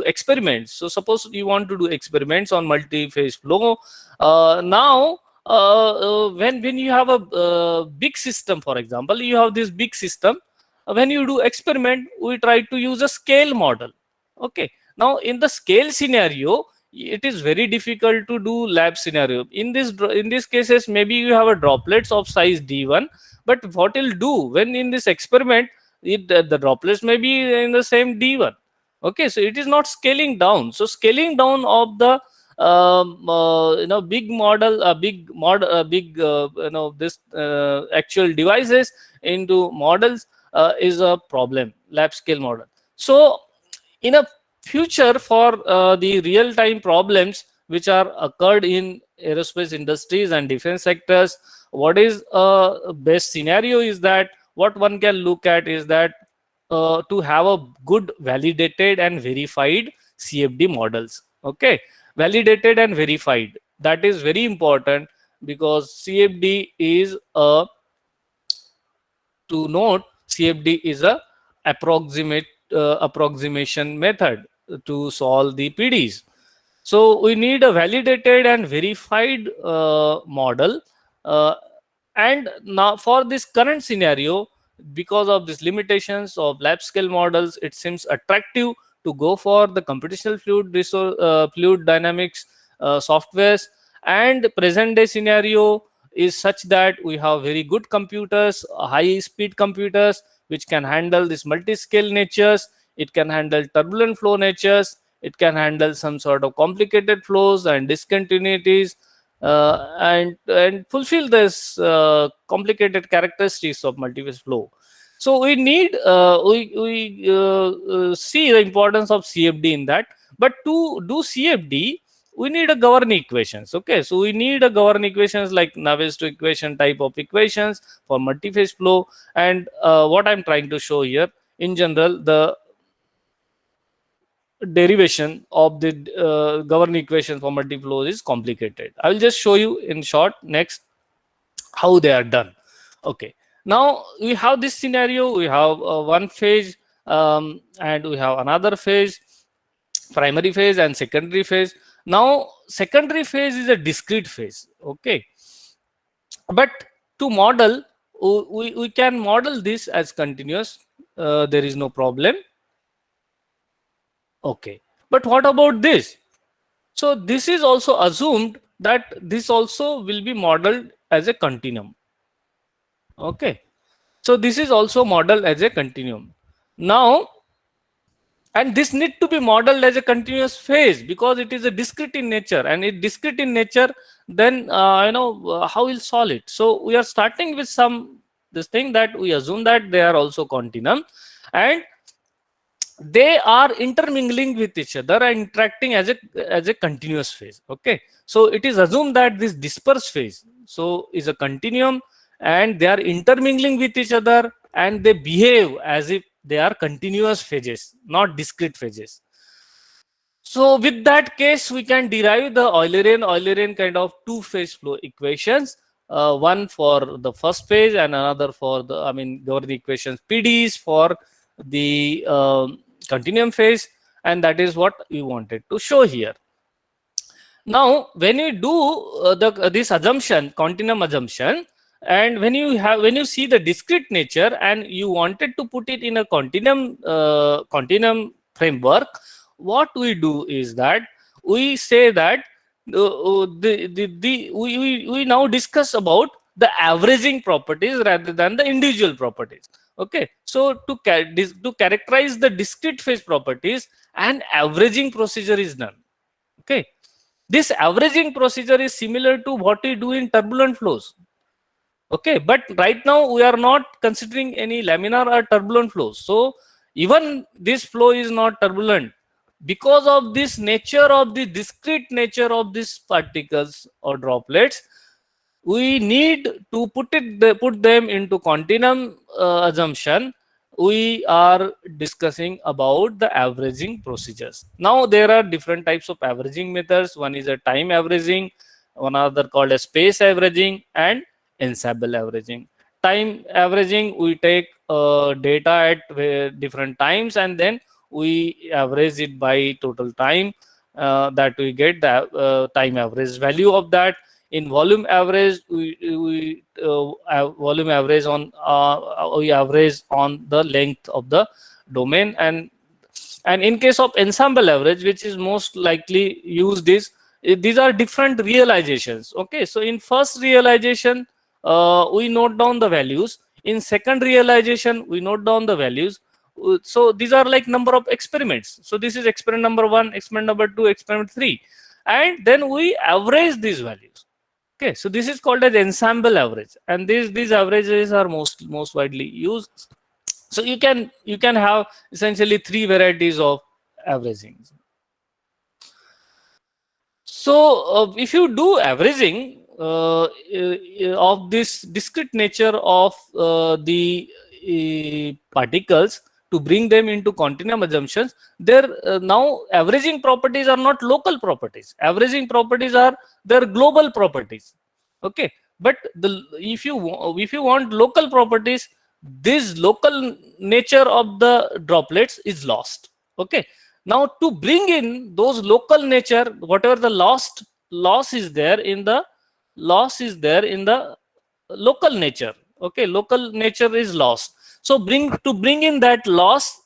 experiments. So suppose you want to do experiments on multiphase flow. Now when you have a big system, for example, you have this big system. When you do experiment, we try to use a scale model. Okay. Now, in the scale scenario, it is very difficult to do lab scenario. In these cases, maybe you have a droplets of size d1, but what will do when in this experiment, the droplets may be in the same d1. Okay, so it is not scaling down. So scaling down of the big model, this actual devices into models is a problem, lab scale model. So in a future, for the real time problems which are occurred in aerospace industries and defense sectors, what is best scenario is that what one can look at is that to have a good validated and verified CFD models. Okay, validated and verified, that is very important, because CFD is a, to note, CFD is a approximation method to solve the PDs. So we need a validated and verified model. And now for this current scenario, because of these limitations of lab scale models, it seems attractive to go for the computational fluid dynamics softwares. And present day scenario is such that we have very good computers, high speed computers, which can handle this multi-scale natures. It can handle turbulent flow natures. It can handle some sort of complicated flows and discontinuities, and fulfill this complicated characteristics of multiphase flow. So we need see the importance of CFD in that. But to do CFD, we need a governing equations. Okay, so we need a governing equations like Navier-Stokes equation type of equations for multiphase flow. And what I'm trying to show here, in general, the derivation of the governing equation for multi-flows is complicated. I will just show you in short next how they are done. Okay, now we have this scenario. We have one phase, and we have another phase, primary phase and secondary phase. Now secondary phase is a discrete phase. Okay, but to model, we can model this as continuous. There is no problem. Okay, but what about this? So this is also assumed that this also will be modeled as a continuum. Okay, so this is also modeled as a continuum. Now, and this need to be modeled as a continuous phase because it is a discrete in nature, and it discrete in nature, then how we'll solve it. So we are starting with this thing that we assume that they are also continuum, and they are intermingling with each other and interacting as a continuous phase. Okay, so it is assumed that this dispersed phase so is a continuum, and they are intermingling with each other, and they behave as if they are continuous phases, not discrete phases. So with that case, we can derive the Eulerian kind of two-phase flow equations, one for the first phase and another for the governing equations PDs for the continuum phase, and that is what we wanted to show here. Now, when you do this assumption, continuum assumption, and when you see the discrete nature and you wanted to put it in a continuum framework, what we do is that we say that we now discuss about the averaging properties rather than the individual properties. Okay, so to characterize the discrete phase properties, an averaging procedure is done. Okay, this averaging procedure is similar to what we do in turbulent flows. Okay, but right now we are not considering any laminar or turbulent flows. So even this flow is not turbulent because of this nature of the discrete nature of these particles or droplets. We need to put them into continuum assumption. We are discussing about the averaging procedures. Now there are different types of averaging methods. One is a time averaging, one other called a space averaging, and ensemble averaging. Time averaging, we take data at different times and then we average it by total time that we get the time average value of that. In volume average, volume average on we average on the length of the domain, and in case of ensemble average, which is most likely used, is these are different realizations. Okay, so in first realization we note down the values, in second realization we note down the values. So these are like number of experiments. So this is experiment number 1, experiment number 2, experiment 3, and then we average these values. Okay, so this is called as ensemble average, and these averages are most widely used. So you can have essentially 3 varieties of averaging. So if you do averaging of this discrete nature of the particles to bring them into continuum assumptions, there now averaging properties are not local properties. Averaging properties are their global properties. Okay, but if you want local properties, this local nature of the droplets is lost. Okay, now to bring in those local nature, whatever the loss is there in the local nature. Okay, local nature is lost. So to bring in that loss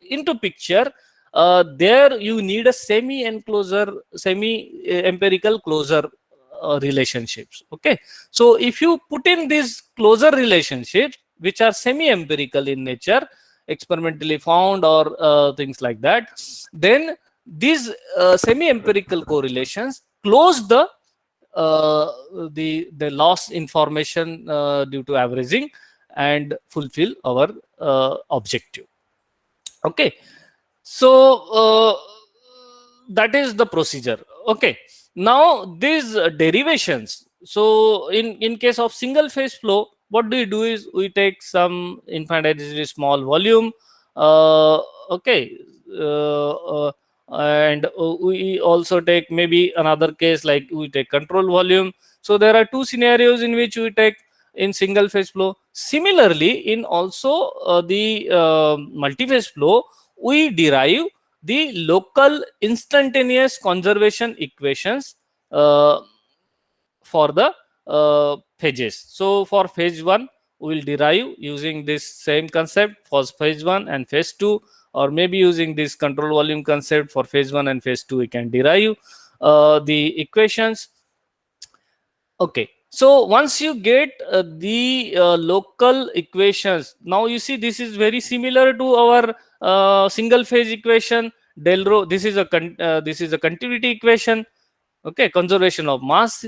into picture, there you need a semi-empirical closure relationships. Okay, so if you put in these closure relationships, which are semi-empirical in nature, experimentally found or things like that, then these semi-empirical correlations close the lost information due to averaging and fulfill our objective. Okay, so that is the procedure. Okay, now these derivations. So in case of single phase flow, what do we do is we take some infinitesimally small volume. Okay, and we also take maybe another case like we take control volume. So there are 2 scenarios in which we take in single phase flow. Similarly, in also the multi-phase flow, we derive the local instantaneous conservation equations for the phases. So for phase 1, we will derive using this same concept for phase 1 and phase 2, or maybe using this control volume concept for phase 1 and phase 2, we can derive the equations. Okay, so once you get the local equations, now you see this is very similar to our single phase equation del rho. This is a continuity equation. Okay, conservation of mass,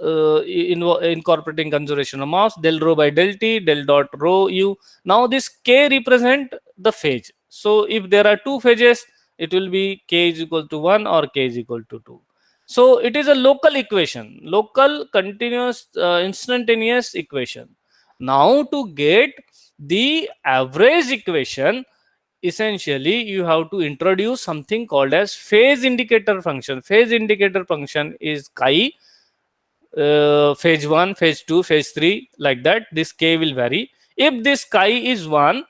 incorporating conservation of mass, del rho by del t, del dot rho u. Now this k represent the phase. So if there are 2 phases, it will be k is equal to 1 or k is equal to 2. So it is a local equation, local continuous instantaneous equation. Now to get the average equation, essentially you have to introduce something called as phase indicator function. Phase indicator function is chi, phase 1, phase 2, phase 3, like that. This k will vary. If this chi is 1,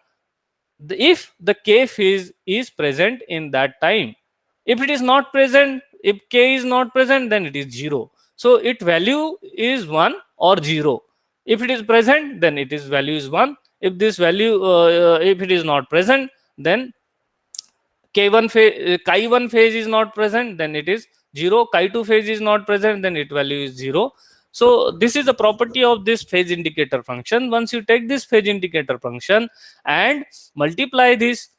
if the k phase is present in that time. If it is not present, if k is not present, then it is 0. So its value is 1 or 0. If it is present, then its value is 1. If this value, if it is not present, then chi1 phase is not present, then it is 0. Chi2 phase is not present, then its value is 0. So this is the property of this phase indicator function. Once you take this phase indicator function and multiply this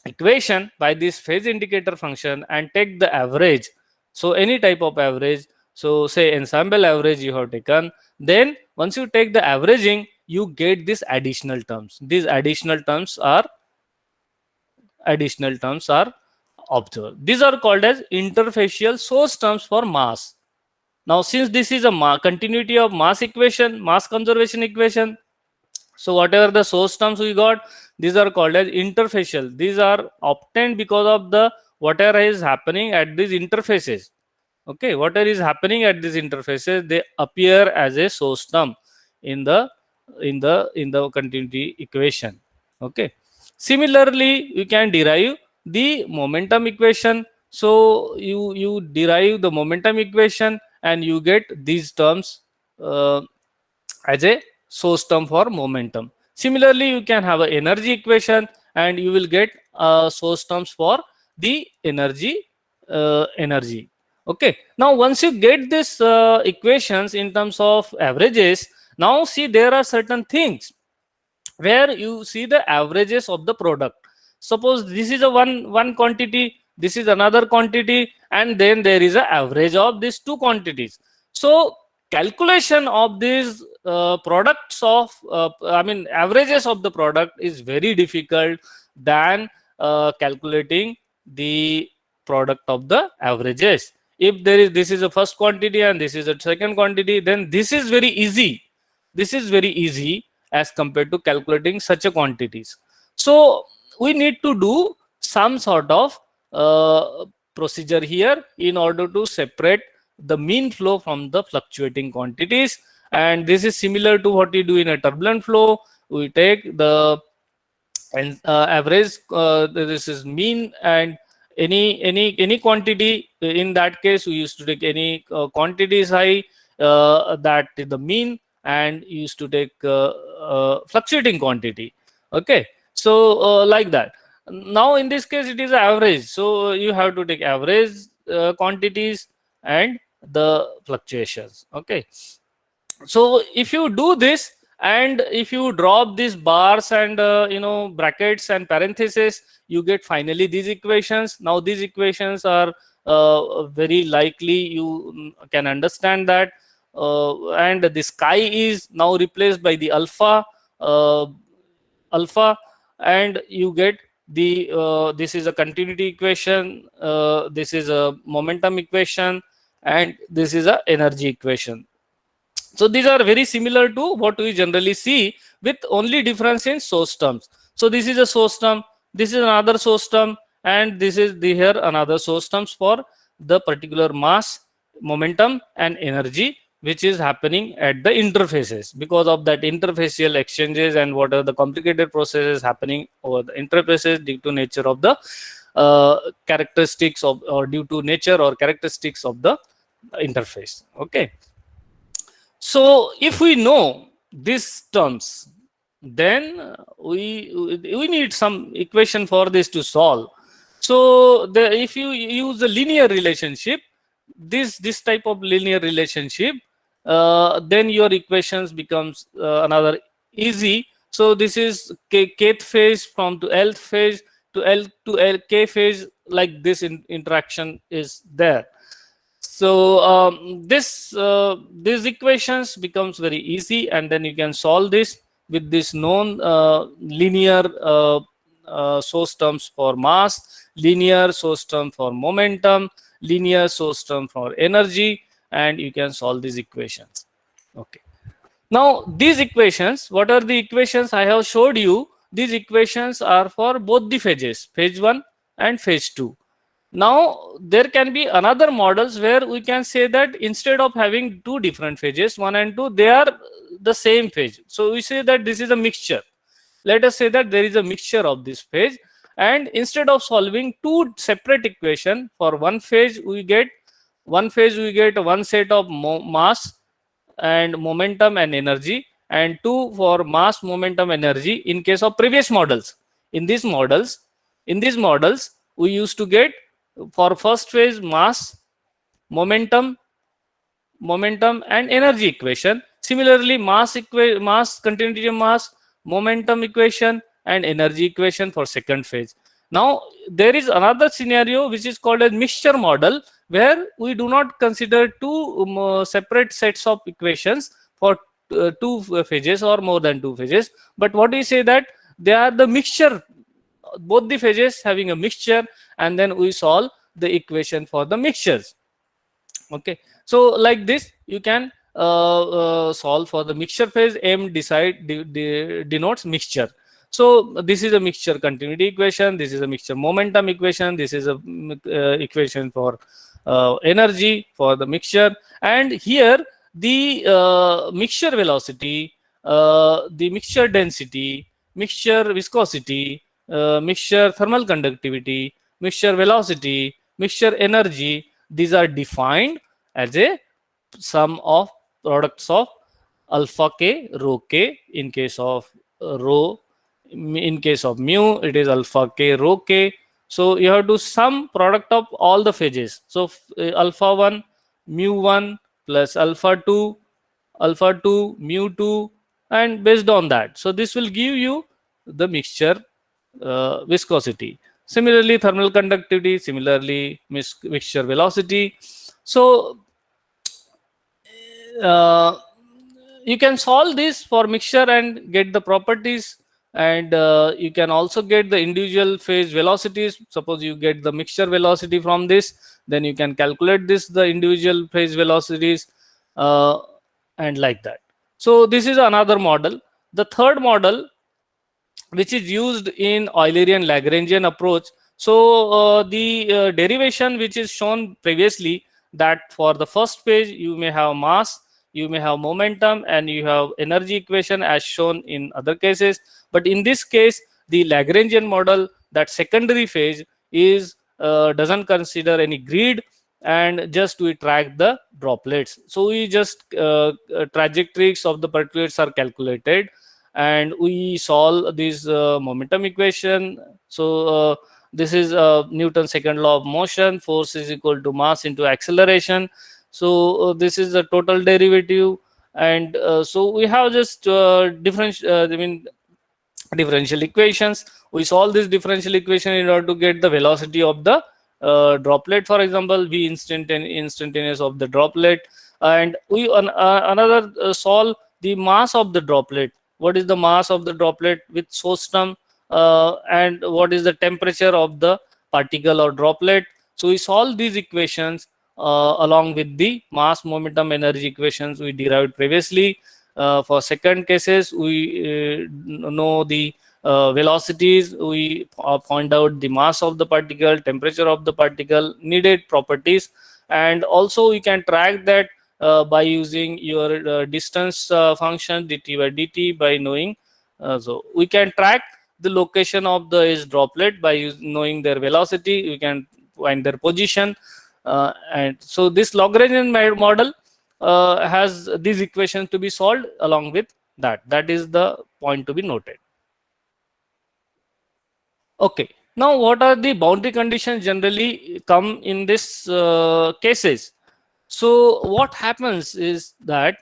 equation by this phase indicator function and take the average, so any type of average, so say ensemble average you have taken, then once you take the averaging, you get these additional terms. These additional terms are observed. These are called as interfacial source terms for mass. Now since this is a continuity of mass equation, mass conservation equation, so whatever the source terms we got, these are called as interfacial. These are obtained because of the whatever is happening at these interfaces. Okay, whatever is happening at these interfaces, they appear as a source term in the continuity equation. Okay, similarly you can derive the momentum equation. So you derive the momentum equation and you get these terms as a source term for momentum. Similarly, you can have an energy equation and you will get source terms for the energy. Okay. Now, once you get this equations in terms of averages, now see there are certain things where you see the averages of the product. Suppose this is a one quantity, this is another quantity, and then there is an average of these two quantities. So calculation of these products of averages of the product is very difficult than calculating the product of the averages. If there is, this is a first quantity and this is a second quantity, then this is very easy. This is very easy as compared to calculating such a quantities. So we need to do some sort of procedure here in order to separate the mean flow from the fluctuating quantities. And this is similar to what we do in a turbulent flow. We take the average, this is mean, and any quantity. In that case, we used to take any quantity is high, that is the mean, and used to take fluctuating quantity. Okay, so like that. Now in this case it is average, so you have to take average quantities and the fluctuations. Okay, so if you do this and if you drop these bars and brackets and parentheses, you get finally these equations. Now these equations are very likely you can understand that, and the chi is now replaced by the alpha, and you get the this is a continuity equation, this is a momentum equation, and this is a energy equation. So these are very similar to what we generally see, with only difference in source terms. So this is a source term, this is another source term, and this is here another source terms for the particular mass, momentum, and energy which is happening at the interfaces. Because of that interfacial exchanges and what are the complicated processes happening over the interfaces due to nature of the characteristics of, or due to nature or characteristics of the interface. Okay. So if we know these terms, then we need some equation for this to solve. So if you use a linear relationship, this type of linear relationship, then your equations becomes another easy. So this is kth phase from to lth phase to L to L k phase, like this interaction is there. So these equations becomes very easy, and then you can solve this with this known linear source terms for mass, linear source term for momentum, linear source term for energy, and you can solve these equations. Okay. Now these equations, what are the equations I have showed you? These equations are for both the phases, phase 1 and phase 2. Now there can be another models where we can say that instead of having two different phases, 1 and 2, they are the same phase. So we say that this is a mixture. Let us say that there is a mixture of this phase, and instead of solving two separate equation, for one phase we get one set of mass and momentum and energy, and two for mass, momentum, energy in case of previous models. In these models we used to get for first phase mass, momentum, and energy equation. Similarly, mass continuity of mass, momentum equation, and energy equation for second phase. Now there is another scenario which is called a mixture model, where we do not consider two separate sets of equations for two phases or more than two phases, but what we say that they are the mixture, both the phases having a mixture, and then we solve the equation for the mixtures. Okay, so like this you can solve for the mixture phase. M denotes mixture. So this is a mixture continuity equation, this is a mixture momentum equation, this is a equation for energy for the mixture, and here the mixture velocity, the mixture density, mixture viscosity, mixture thermal conductivity, mixture velocity, mixture energy, these are defined as a sum of products of alpha k, rho k. In case of rho, in case of mu, it is alpha k, rho k. So you have to sum product of all the phases. So alpha 1, mu 1 plus alpha 2, mu 2, and based on that. So this will give you the mixture viscosity. Similarly, thermal conductivity, similarly, mixture velocity. So you can solve this for mixture and get the properties, and you can also get the individual phase velocities. Suppose you get the mixture velocity from this, then you can calculate this, the individual phase velocities, and like that. So this is another model. The third model, which is used in Eulerian Lagrangian approach. So the derivation which is shown previously, that for the first phase you may have mass, you may have momentum, and you have energy equation as shown in other cases. But in this case, the Lagrangian model, that secondary phase is doesn't consider any grid, and just we track the droplets. So we just trajectories of the particulates are calculated, and we solve this momentum equation. So this is Newton's second law of motion. Force is equal to mass into acceleration. So this is the total derivative, and so we have just differential equations. We solve this differential equation in order to get the velocity of the droplet. For example, v instantaneous of the droplet, and we another solve the mass of the droplet. What is the mass of the droplet with source term, and what is the temperature of the particle or droplet. So we solve these equations along with the mass, momentum, energy equations we derived previously. For second cases, we know the velocities. We find out the mass of the particle, temperature of the particle, needed properties, and also we can track that by using your distance function dt by dt, by knowing. So we can track the location of the droplet by knowing their velocity. We can find their position, and so this Lagrangian model has these equations to be solved along with that. That is the point to be noted. Okay, now what are the boundary conditions generally come in this cases? So what happens is that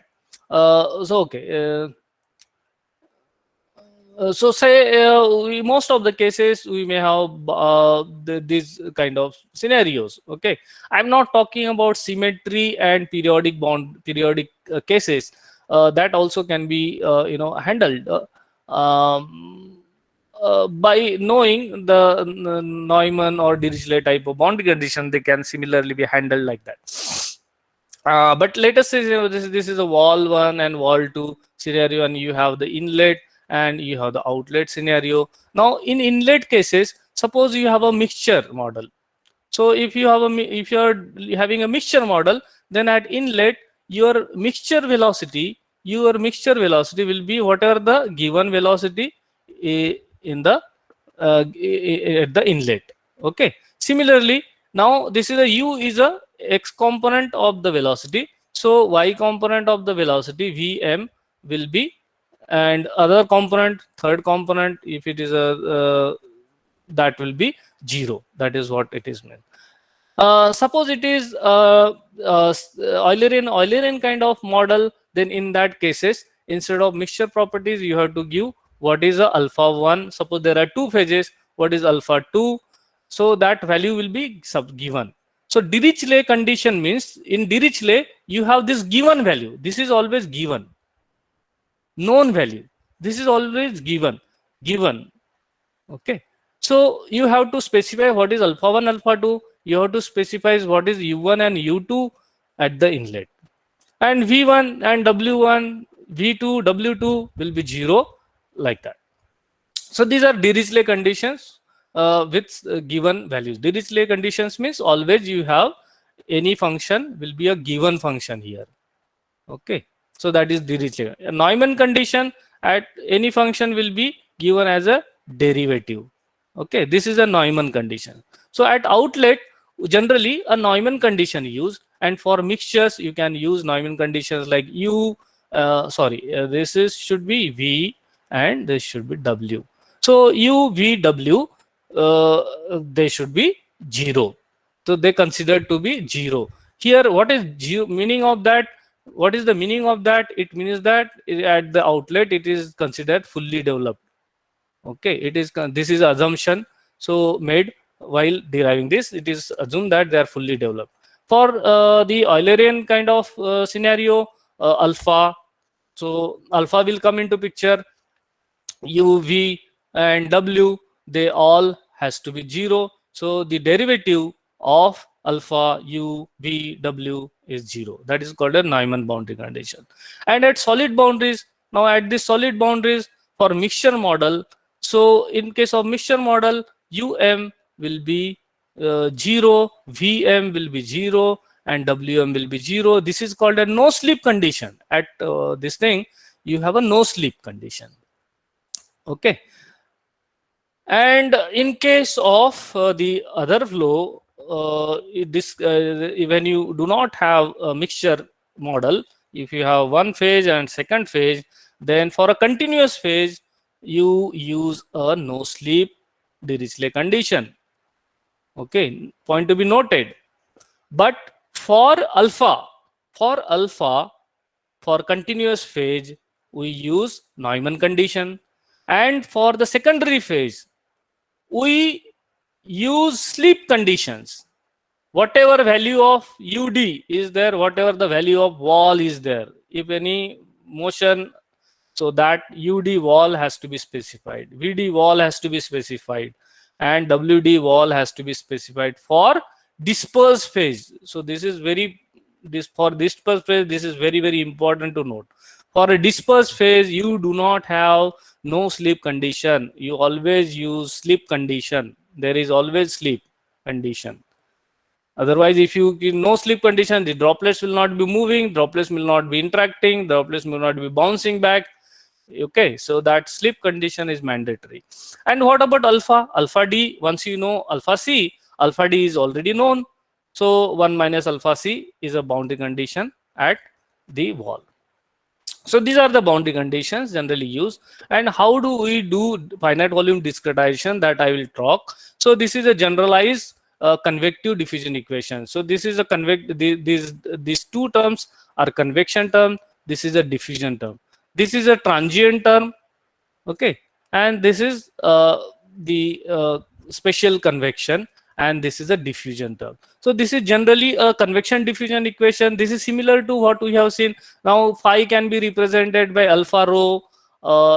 so say most of the cases we may have these kind of scenarios. Okay, I'm not talking about symmetry and periodic cases. That also can be handled by knowing the Neumann or Dirichlet type of boundary condition. They can similarly be handled like that. But let us say this is a wall 1 and wall 2 scenario, and you have the inlet and you have the outlet scenario. Now in inlet cases, suppose you have a mixture model. So if you are having a mixture model, then at inlet your mixture velocity will be whatever the given velocity in the at the inlet. Okay, similarly, now this is a u is a x component of the velocity, so y component of the velocity vm will be, and other component, third component, if it is a that will be 0. That is what it is meant. Suppose it is Eulerian kind of model, then in that cases, instead of mixture properties, you have to give what is a alpha 1. Suppose there are two phases, what is alpha 2, so that value will be given. So Dirichlet condition means, in Dirichlet you have this given value. This is always given, known value. This is always given. Okay, so you have to specify what is alpha 1, alpha 2. You have to specify what is u1 and u2 at the inlet, and v1 and w1, v2, w2 will be 0, like that. So these are Dirichlet conditions with given values. Dirichlet conditions means always you have any function will be a given function here. Okay, so that is Dirichlet. A Neumann condition, at any function will be given as a derivative. Okay, this is a Neumann condition. So at outlet generally a Neumann condition used, and for mixtures you can use Neumann conditions like this is should be V and this should be W. So U, V, W, they should be 0. So they considered to be 0. Here, what is meaning of that? What is the meaning of that? It means that at the outlet it is considered fully developed. Okay, it is this is assumption so made while deriving this. It is assumed that they are fully developed. For the Eulerian kind of scenario, alpha, so alpha will come into picture. U, V, and W, they all has to be 0. So the derivative of alpha, U, V, W is 0. That is called a Neumann boundary condition. And at solid boundaries, now at the solid boundaries for mixture model, so in case of mixture model, UM will be 0, VM will be 0, and WM will be 0. This is called a no slip condition. At this thing, you have a no slip condition. Okay. And in case of the other flow, when you do not have a mixture model, if you have one phase and second phase, then for a continuous phase, you use a no slip Dirichlet condition. Okay, point to be noted. But for alpha, for continuous phase, we use Neumann condition. And for the secondary phase, we use slip conditions. Whatever value of UD is there, whatever the value of wall is there, if any motion, so that UD wall has to be specified, VD wall has to be specified, and WD wall has to be specified for dispersed phase. So this is for dispersed phase, this is very important to note. For a dispersed phase, you do not have no slip condition. You always use slip condition. There is always slip condition. Otherwise, if you give no slip condition, the droplets will not be moving, droplets will not be interacting, droplets will not be bouncing back. Okay, so that slip condition is mandatory. And what about alpha? Alpha D, once you know alpha C, alpha D is already known. So 1 minus alpha C is a boundary condition at the wall. So these are the boundary conditions generally used. And how do we do finite volume discretization, that I will talk. So this is a generalized convective diffusion equation. So this is a these two terms are convection term. This is a diffusion term. This is a transient term. Okay, and this is the special convection, and this is a diffusion term. So this is generally a convection diffusion equation. This is similar to what we have seen. Now phi can be represented by alpha rho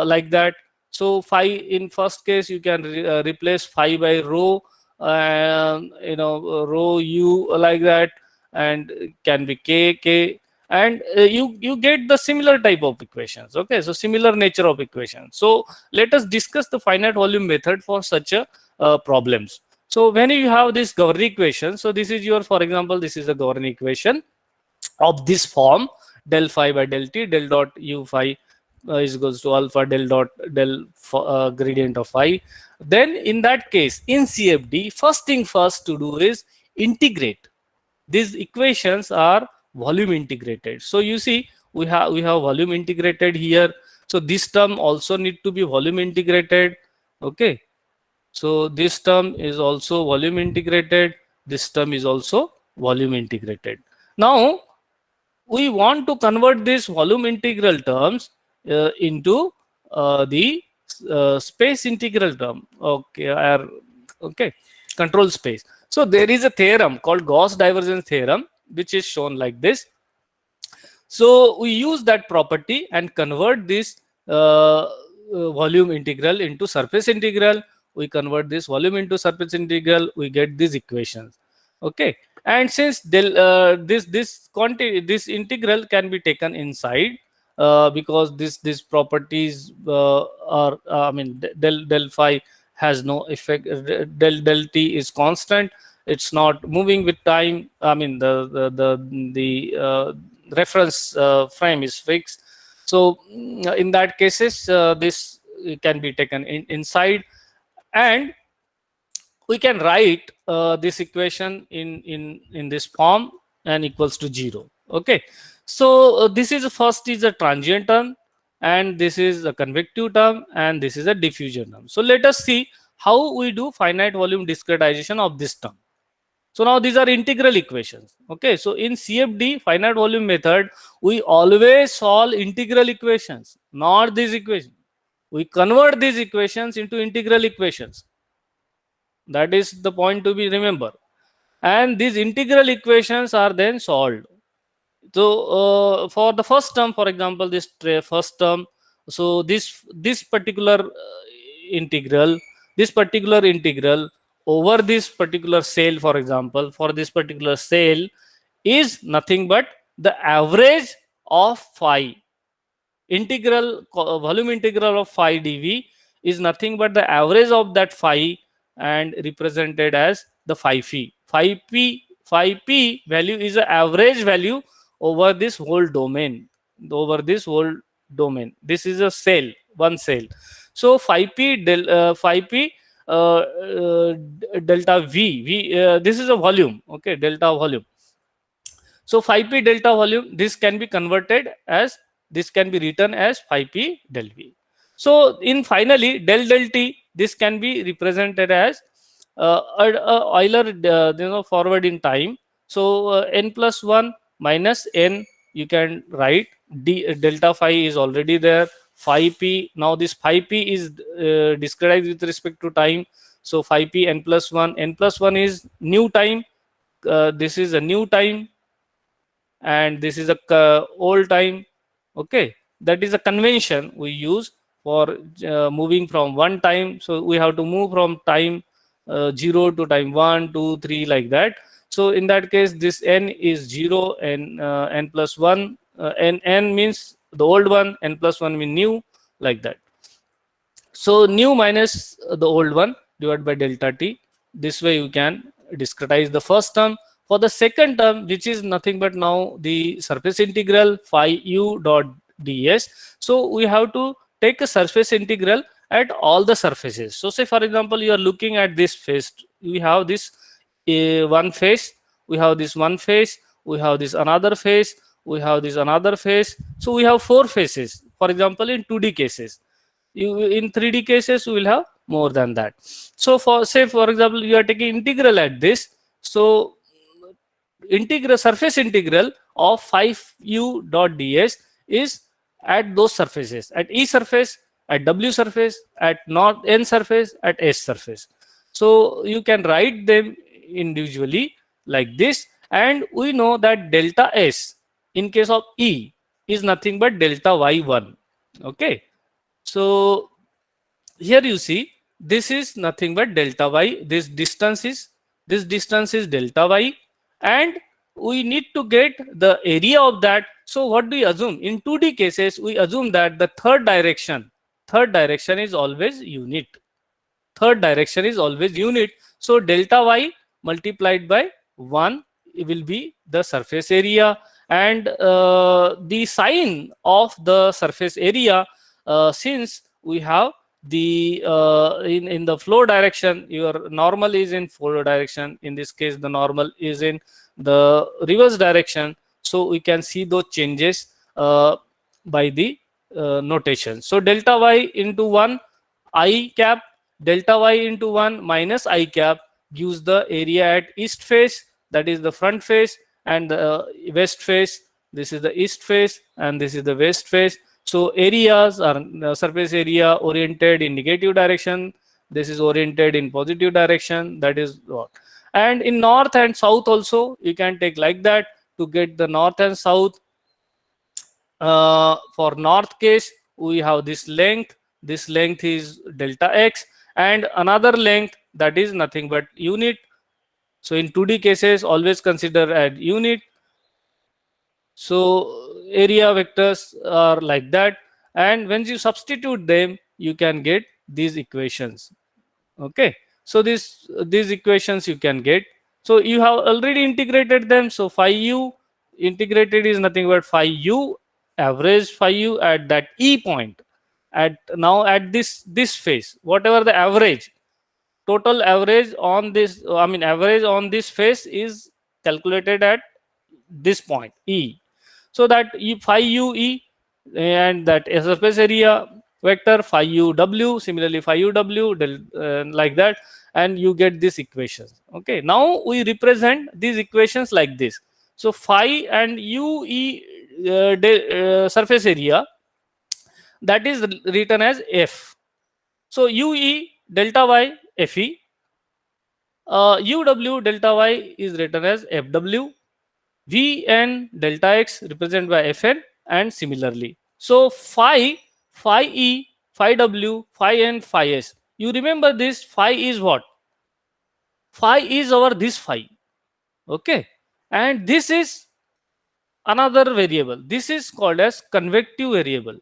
like that. So phi in first case you can replace phi by rho, rho u like that, and can be k, and you get the similar type of equations. Okay, so similar nature of equations. So let us discuss the finite volume method for such a problems. So when you have this governing equation, so this is your, for example, this is the governing equation of this form: del phi by del t, del dot u phi is equals to alpha del dot del gradient of phi. Then in that case, in CFD, first thing first to do is integrate. These equations are volume integrated. So you see, we have volume integrated here. So this term also need to be volume integrated. Okay. So this term is also volume integrated. This term is also volume integrated. Now we want to convert these volume integral terms into the space integral term. Okay, control space. So there is a theorem called Gauss divergence theorem, which is shown like this. So we use that property and convert this volume integral into surface integral. We convert this volume into surface integral, we get these equations. Okay, and since this integral can be taken inside, because these properties are del phi has no effect, del t is constant, it's not moving with time. I mean the reference frame is fixed. So in that cases, this can be taken inside. And we can write this equation in this form, n equals to 0. Okay, so this is first is a transient term, and this is a convective term, and this is a diffusion term. So let us see how we do finite volume discretization of this term. So now these are integral equations. Okay, so in CFD finite volume method, we always solve integral equations, not these equations. We convert these equations into integral equations. That is the point to be remembered. And these integral equations are then solved. So for the first term, for example, this first term, so this particular integral, this particular integral over this particular cell, for example, for this particular cell is nothing but the average of phi. Volume integral of phi dv is nothing but the average of that phi, and represented as the phi phi. Phi p value is the average value over this whole domain. This is a cell, one cell. So phi p delta v, this is a volume. Okay, delta volume. So phi p delta volume, this can be converted as, this can be written as phi p del v. So in finally del t, this can be represented as Euler forward in time. So n plus 1 minus n, you can write delta phi is already there. Phi p, now this phi p is discretized with respect to time. So phi p n plus 1 is new time. This is a new time, and this is a old time. Okay, that is a convention we use for moving from one time. So we have to move from time 0 to time 1, 2, 3, like that. So in that case, this n is 0, and n plus 1, n means the old one, n plus 1 means new, like that. So new minus the old one divided by delta t. This way you can discretize the first term. For the second term, which is nothing but now the surface integral phi u dot ds. So we have to take a surface integral at all the surfaces. So say for example, you are looking at this face. We have this one face, we have this one face, we have this another face, we have this another face. So we have 4 faces. For example, in 2D cases. In 3D cases, we will have more than that. So for say for example, you are taking integral at this. So surface integral of phi u dot ds is at those surfaces, at E surface, at W surface, at N surface, at S surface. So you can write them individually like this, and we know that delta S in case of E is nothing but delta y1. Okay, so here you see this is nothing but delta y. This distance is delta y, and we need to get the area of that. So what do we assume? In 2D cases, we assume that the third direction is always unit. So delta y multiplied by 1 will be the surface area, and the sign of the surface area, since we have the in the flow direction, your normal is in flow direction. In this case, the normal is in the reverse direction. So we can see those changes by the notation. So delta y into 1 I cap, delta y into 1 minus I cap gives the area at east face, that is the front face, and the west face. This is the east face, and this is the west face. So areas are surface area oriented in negative direction. This is oriented in positive direction. That is what. And in north and south also, you can take like that to get the north and south. For north case, we have this length. This length is delta x, and another length that is nothing but unit. So in 2D cases, always consider at unit. So area vectors are like that, and when you substitute them, you can get these equations. Okay, so these equations you can get. So you have already integrated them. So phi u integrated is nothing but phi u, average phi u at that E point, at now at this phase, whatever the average total average on this, I mean average on this face is calculated at this point E. So that phi u E and that surface area vector phi u W, similarly phi u W like that, and you get this equation. Okay, now we represent these equations like this. So phi and u E surface area, that is written as F. So UE delta y Fe, UW delta y is written as FW, Vn delta x represented by Fn, and similarly. So phi E, phi W, phi N, phi S. You remember this phi is what? Phi is our this phi. Okay. And this is another variable. This is called as convective variable.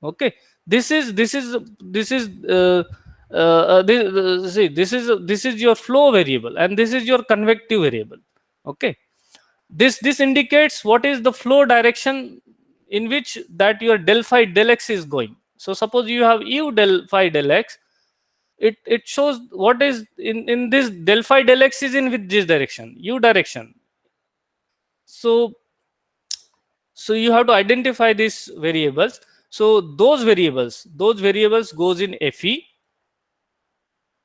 Okay, this is your flow variable, and this is your convective variable. Okay, this indicates what is the flow direction in which that your del phi del x is going. So suppose you have u del phi del x, it shows what is in this del phi del x is in which this direction, u direction. So you have to identify these variables. So those variables goes in Fe.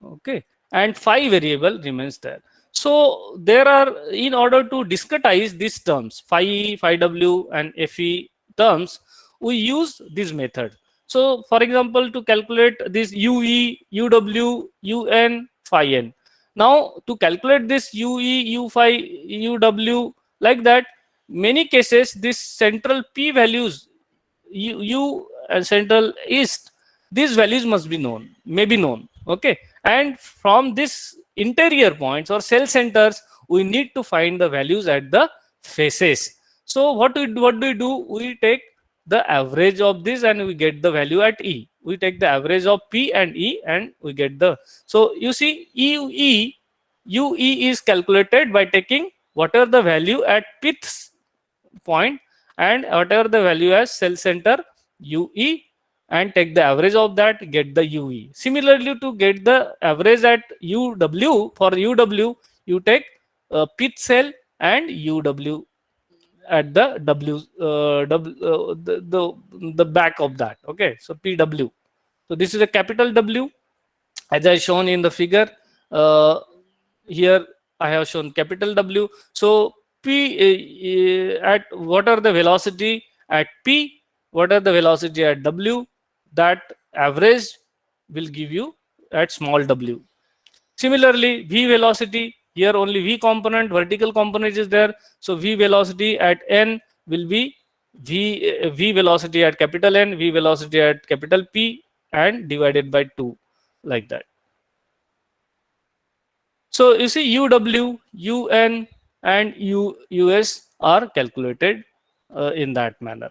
Okay, and phi variable remains there. So there are, in order to discretize these terms, phi, phi w, and Fe terms, we use this method. So for example, to calculate this ue, uw, un, phi n. Now to calculate this ue, u phi, uw like that, many cases this central p values u and central east, these values must be known, may be known. Okay, and from this interior points or cell centers, we need to find the values at the faces. So what do we do? We take the average of this and we get the value at E. We take the average of P and E and we get the, so you see UE is calculated by taking whatever the value at pth point and whatever the value as cell center UE, and take the average of that, get the UE. Similarly, to get the average at UW, for UW you take pth cell and UW at the the back of that. Okay, so PW. So this is a capital W, as I shown in the figure. Here I have shown capital W. So P at what are the velocity at P, what are the velocity at W, that average will give you at small w. Similarly, V velocity, here only V component, vertical component is there. So V velocity at N will be V velocity at capital N, V velocity at capital P, and divided by 2, like that. So you see UW, UN, and US are calculated in that manner.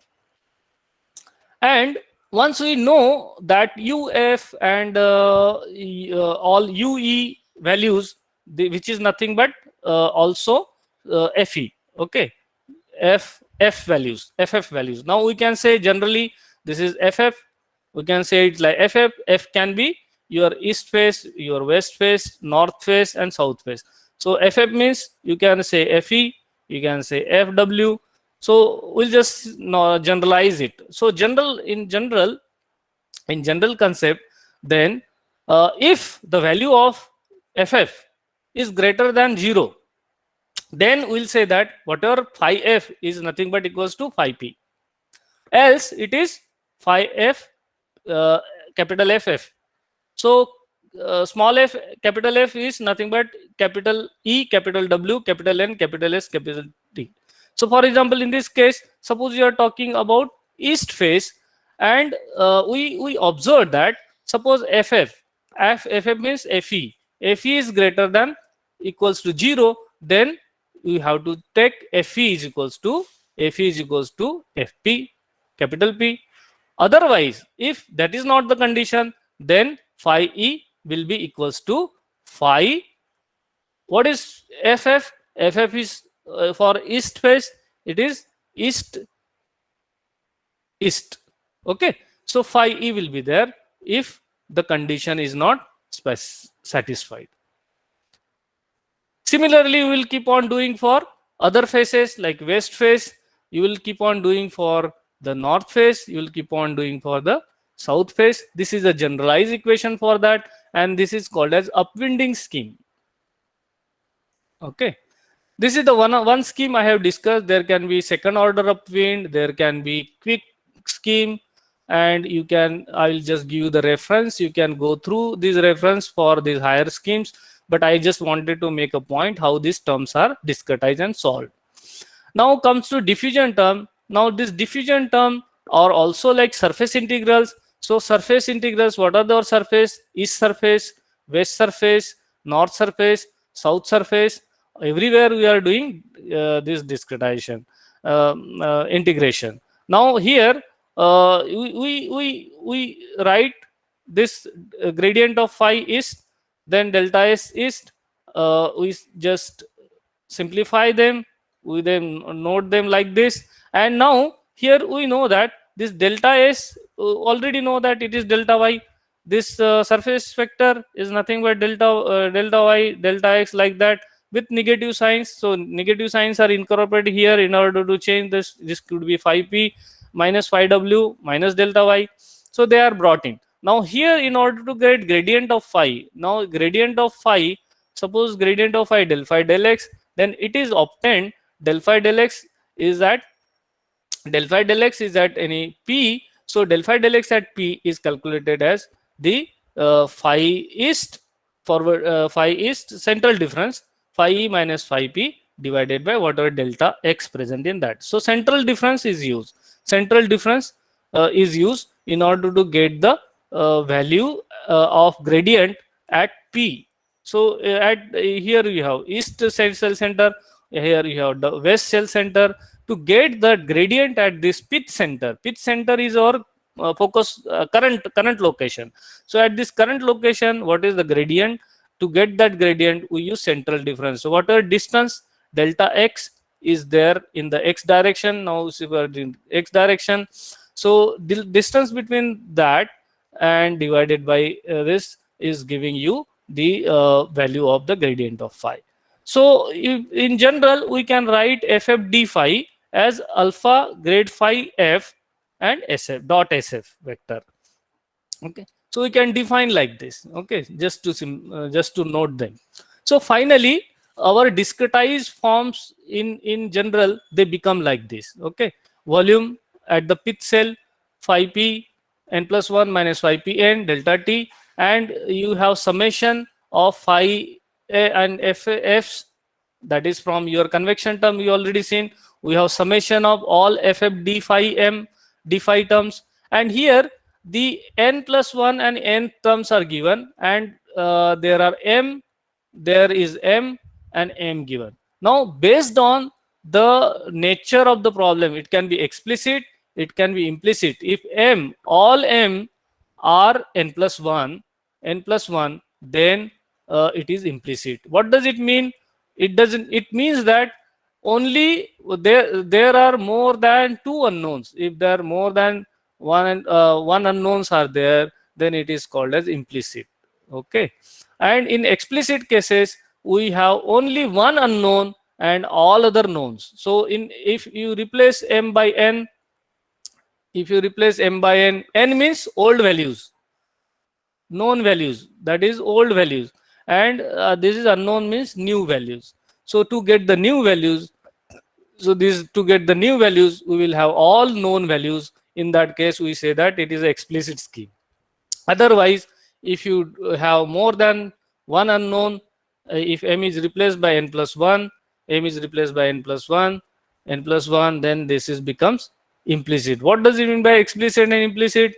And once we know that UF and all UE values, which is nothing but also FE, okay, FF values. Now we can say generally this is FF. We can say it's like FF. F can be your east face, your west face, north face, and south face. So FF means you can say FE, you can say FW. So we'll just generalize it. So in general concept, then if the value of FF is greater than 0, then we'll say that whatever phi f is nothing but equals to phi p. Else it is phi f capital FF. So small f, capital F is nothing but capital E, capital W, capital N, capital S, capital T. So for example, in this case, suppose you are talking about east face, and we observe that suppose FF means FE. FE is greater than equals to 0, then we have to take FE is equals to FP, capital P. Otherwise, if that is not the condition, then phi E will be equals to phi. What is FF? FF is for east face, it is east. Okay, so phi E will be there if the condition is not satisfied. Similarly, we will keep on doing for other faces like west face. You will keep on doing for the north face. You will keep on doing for the south face. This is a generalized equation for that, and this is called as upwinding scheme. Okay, this is the one scheme I have discussed. There can be second order upwind, there can be quick scheme, and you can, I'll just give you the reference. You can go through this reference for these higher schemes, but I just wanted to make a point how these terms are discretized and solved. Now comes to diffusion term. Now this diffusion term are also like surface integrals. So surface integrals, what are the surface? East surface, west surface, north surface, south surface. Everywhere we are doing this discretization, integration. Now here we write this gradient of phi east, then delta s east. We just simplify them, we then note them like this, and now here we know that this delta s, already know that it is delta y. This surface vector is nothing but delta y, delta x, like that, with negative signs. So negative signs are incorporated here in order to change this. This could be phi p minus phi w minus delta y. So they are brought in. Now here, in order to get gradient of phi, now gradient of phi, suppose gradient of phi del x, then it is obtained del phi del x is at any p. So del phi del x at p is calculated as the phi east forward, phi east central difference, phi e minus phi p divided by whatever delta x present in that. So central difference is used. Central difference is used in order to get the value of gradient at p. So here you have east cell center, here you have the west cell center. To get the gradient at this pitch center is our focus current location. So at this current location, what is the gradient? To get that gradient, we use central difference. So whatever distance delta x is there in the x direction, now see we are in x direction. So the distance between that and divided by this is giving you the value of the gradient of phi. So in general, we can write ff d phi as alpha grade phi f and sf dot sf vector. Okay, so we can define like this. Okay, just to note them. So finally, our discretized forms in general, they become like this. Okay, volume at the pitch cell phi p n plus 1 minus phi p n delta t, and you have summation of phi a and f's, that is from your convection term you already seen. We have summation of all ff d phi m d phi terms, and here the n plus 1 and n terms are given, and there are m, there is m and m given. Now based on the nature of the problem, it can be explicit, it can be implicit. If m, all m are n plus 1, then it is implicit. What does it mean? It means that only there are more than two unknowns. If there are more than one unknowns are there, then it is called as implicit. Okay, and in explicit cases, we have only one unknown and all other knowns. So if you replace m by n, n means old values, known values, that is old values, and this is unknown means new values. So to get the new values, we will have all known values. In that case, we say that it is an explicit scheme. Otherwise, if you have more than one unknown, if m is replaced by n plus 1, then this becomes implicit. What does it mean by explicit and implicit?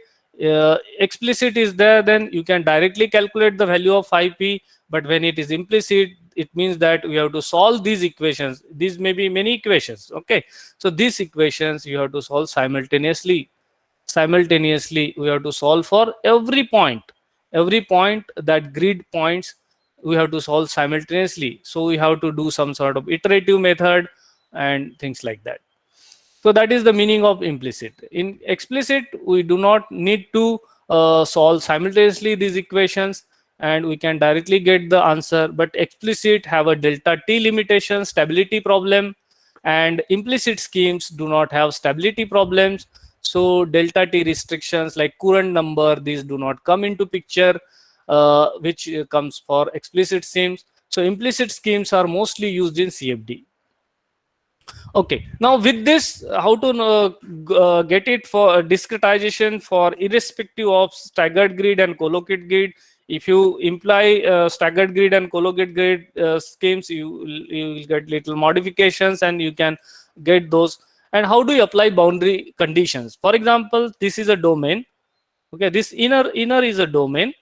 Explicit is there, then you can directly calculate the value of phi p, but when it is implicit, it means that we have to solve these equations. These may be many equations. Okay, so these equations you have to solve simultaneously. We have to solve for every point that grid points, we have to solve simultaneously. So we have to do some sort of iterative method and things like that. So that is the meaning of implicit. In explicit, we do not need to solve simultaneously these equations. and we can directly get the answer. But explicit have a delta t limitation, stability problem, and implicit schemes do not have stability problems. So delta t restrictions like current number, these do not come into picture, which comes for explicit schemes. So implicit schemes are mostly used in CFD. Okay, now with this, how to get it for discretization for irrespective of staggered grid and collocated grid. If you imply staggered grid and collocated grid schemes, you will get little modifications and you can get those. And how do you apply boundary conditions? For example, this is a domain. Okay, this inner is a domain.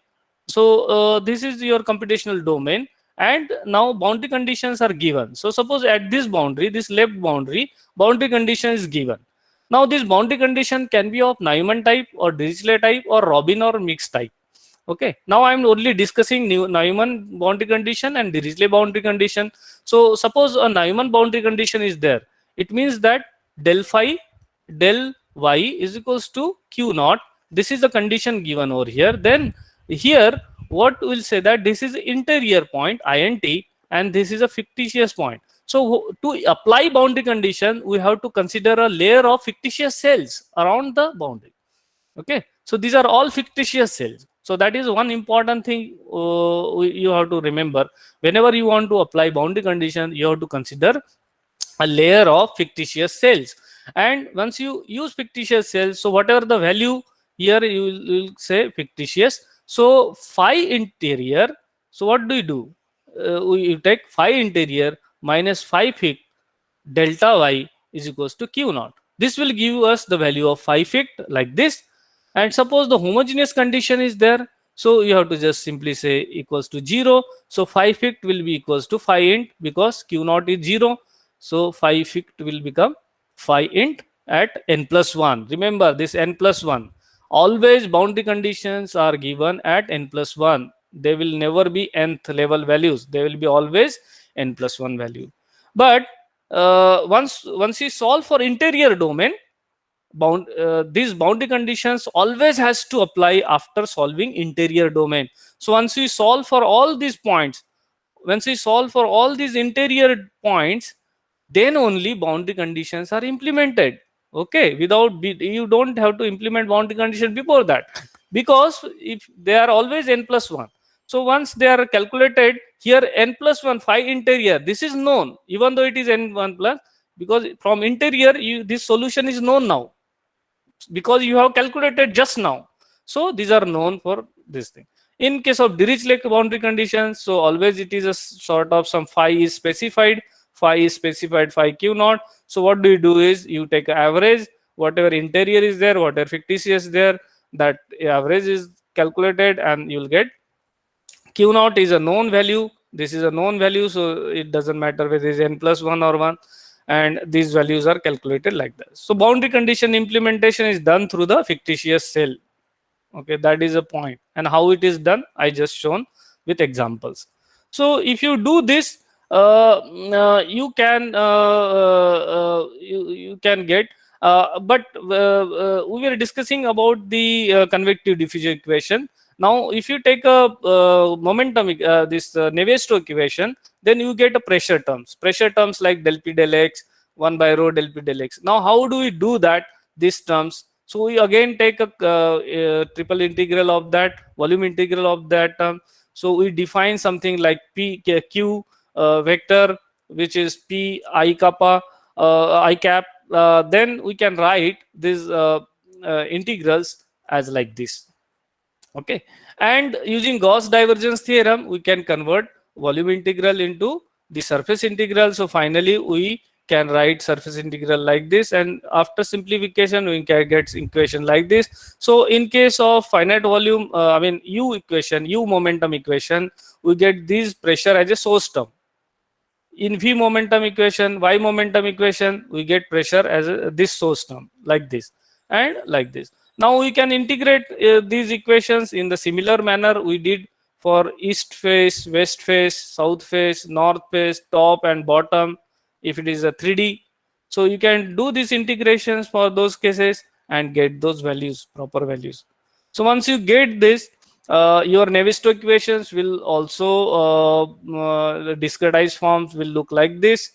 So this is your computational domain, and now boundary conditions are given. So suppose at this boundary, this left boundary condition is given. Now this boundary condition can be of Neumann type or Dirichlet type or Robin or mixed type. Okay, now I'm only discussing Neumann boundary condition and Dirichlet boundary condition. So suppose a Neumann boundary condition is there, it means that del phi del y is equals to q naught. This is the condition given over here. Then here what will say that this is interior point int and this is a fictitious point. So to apply boundary condition, we have to consider a layer of fictitious cells around the boundary. Okay, so these are all fictitious cells. So that is one important thing you have to remember. Whenever you want to apply boundary condition, you have to consider a layer of fictitious cells. And once you use fictitious cells, so whatever the value here, you will say fictitious. So phi interior, so what do? You take phi interior minus phi fict delta y is equals to q naught. This will give us the value of phi fict like this. And suppose the homogeneous condition is there, so you have to just simply say equals to 0. So phi fict will be equals to phi int because q naught is 0. So phi fict will become phi int at n plus 1. Remember this n plus 1. Always boundary conditions are given at n plus 1. They will never be nth level values. They will be always n plus 1 value. But once you solve for interior domain, these boundary conditions always has to apply after solving interior domain. So once we solve for all these points, once we solve for all these interior points, then only boundary conditions are implemented. Okay, you don't have to implement boundary condition before that, because if they are always n plus 1. So once they are calculated here, n plus 1 phi interior, this is known even though it is n1 plus, because from interior this solution is known now because you have calculated just now. So these are known for this thing. In case of Dirichlet boundary conditions, so always it is a sort of some phi is specified phi q naught. So what do you do is you take average, whatever interior is there, whatever fictitious there, that average is calculated and you'll get q naught is a known value. This is a known value, so it doesn't matter whether it is n plus 1 or 1, and these values are calculated like that. So boundary condition implementation is done through the fictitious cell. Okay, that is a point. And how it is done, I just shown with examples. So if you do this, you can get. But we were discussing about the convective diffusion equation. Now, if you take a momentum, this Navier-Stokes equation, then you get a pressure terms like del P del X, 1 by rho del P del X. Now, how do we do that? These terms. So we again take a triple integral of that, volume integral of that term. So we define something like P Q vector, which is P I kappa I cap. Then we can write these integrals as like this. Okay, and using Gauss divergence theorem, we can convert volume integral into the surface integral. So finally we can write surface integral like this, and after simplification we can get equation like this. So in case of finite volume, U momentum equation, we get this pressure as a source term. In V momentum equation, Y momentum equation, we get pressure as this source term like this and like this. Now we can integrate these equations in the similar manner we did for east face, west face, south face, north face, top and bottom, if it is a 3D. So you can do these integrations for those cases and get those values, proper values. So once you get this, Your Navier-Stokes equations will also discretized forms will look like this.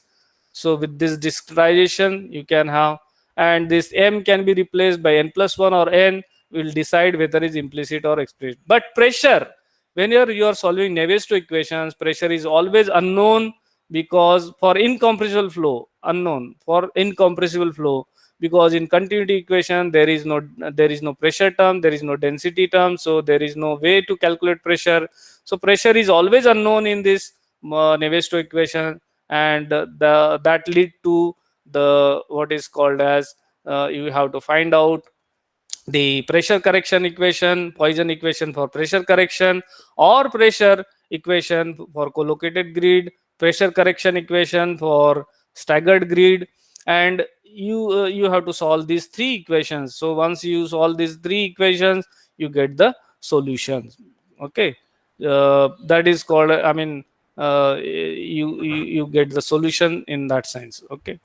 So with this discretization, you can have, and this m can be replaced by n plus 1, or n will decide whether it's implicit or explicit. But pressure, when you are solving Navier-Stokes equations, pressure is always unknown, because for incompressible flow, unknown for incompressible flow, because in continuity equation there is no pressure term, there is no density term, so there is no way to calculate pressure. So pressure is always unknown in this Navier-Stokes equation, and the that lead to the what is called as you have to find out the pressure correction equation, Poisson equation for pressure correction, or pressure equation for collocated grid, pressure correction equation for staggered grid, and you have to solve these three equations. So once you solve these three equations, you get the solutions. Okay, that is called. I mean, you get the solution in that sense. Okay,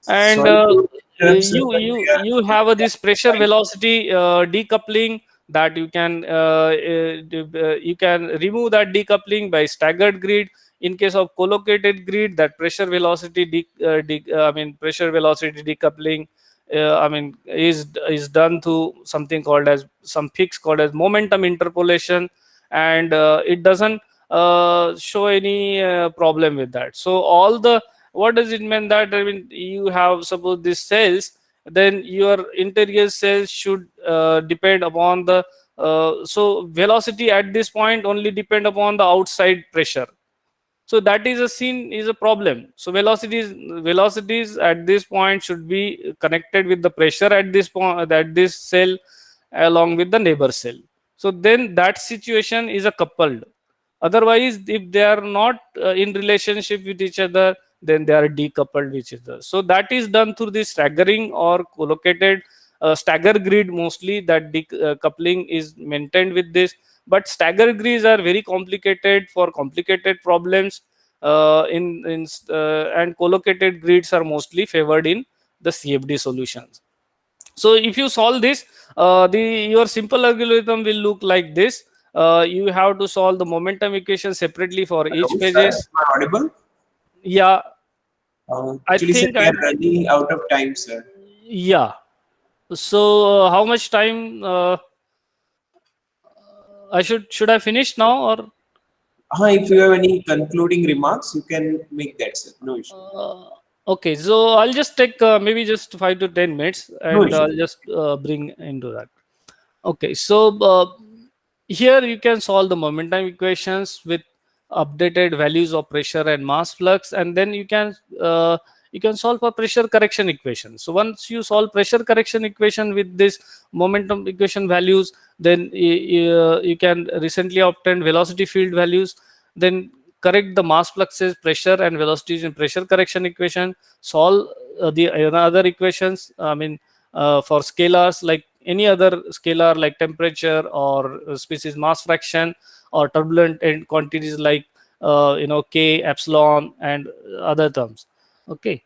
and Sorry to interrupt, sir, you but you we are you have this pressure velocity decoupling, that you can remove that decoupling by staggered grid. In case of collocated grid, that pressure velocity pressure velocity decoupling is done through something called as some fix called as momentum interpolation, and it doesn't show any problem with that. So all the, what does it mean? That, I mean, you have suppose these cells, then your interior cells should depend upon the so velocity at this point only depend upon the outside pressure. So that is a scene is a problem. So velocities at this point should be connected with the pressure at this point, at this cell, along with the neighbor cell. So then that situation is a coupled. Otherwise, if they are not in relationship with each other, then they are decoupled with each other. So that is done through this staggering or collocated stagger grid. Mostly that decoupling is maintained with this, but stagger grids are very complicated for complicated problems. And collocated grids are mostly favored in the CFD solutions. So if you solve this, the your simple algorithm will look like this. You have to solve the momentum equation separately for each hello, sir. phases. Am I audible? Yeah, I Actually, sir, think we are I'm. running out of time, sir. Yeah. So how much time should I finish now, or If you have any concluding remarks, you can make that, sir. No issue. okay? So I'll just take maybe just 5 to 10 minutes, No and issue. I'll just bring into that. Okay, so here you can solve the momentum equations with updated values of pressure and mass flux, and then you can solve for pressure correction equation. So once you solve pressure correction equation with this momentum equation values, then you can recently obtain velocity field values, then correct the mass fluxes, pressure and velocities in pressure correction equation, solve the other equations. I mean, for scalars like any other scalar like temperature or species mass fraction, or turbulent and quantities like k, epsilon, and other terms. Okay,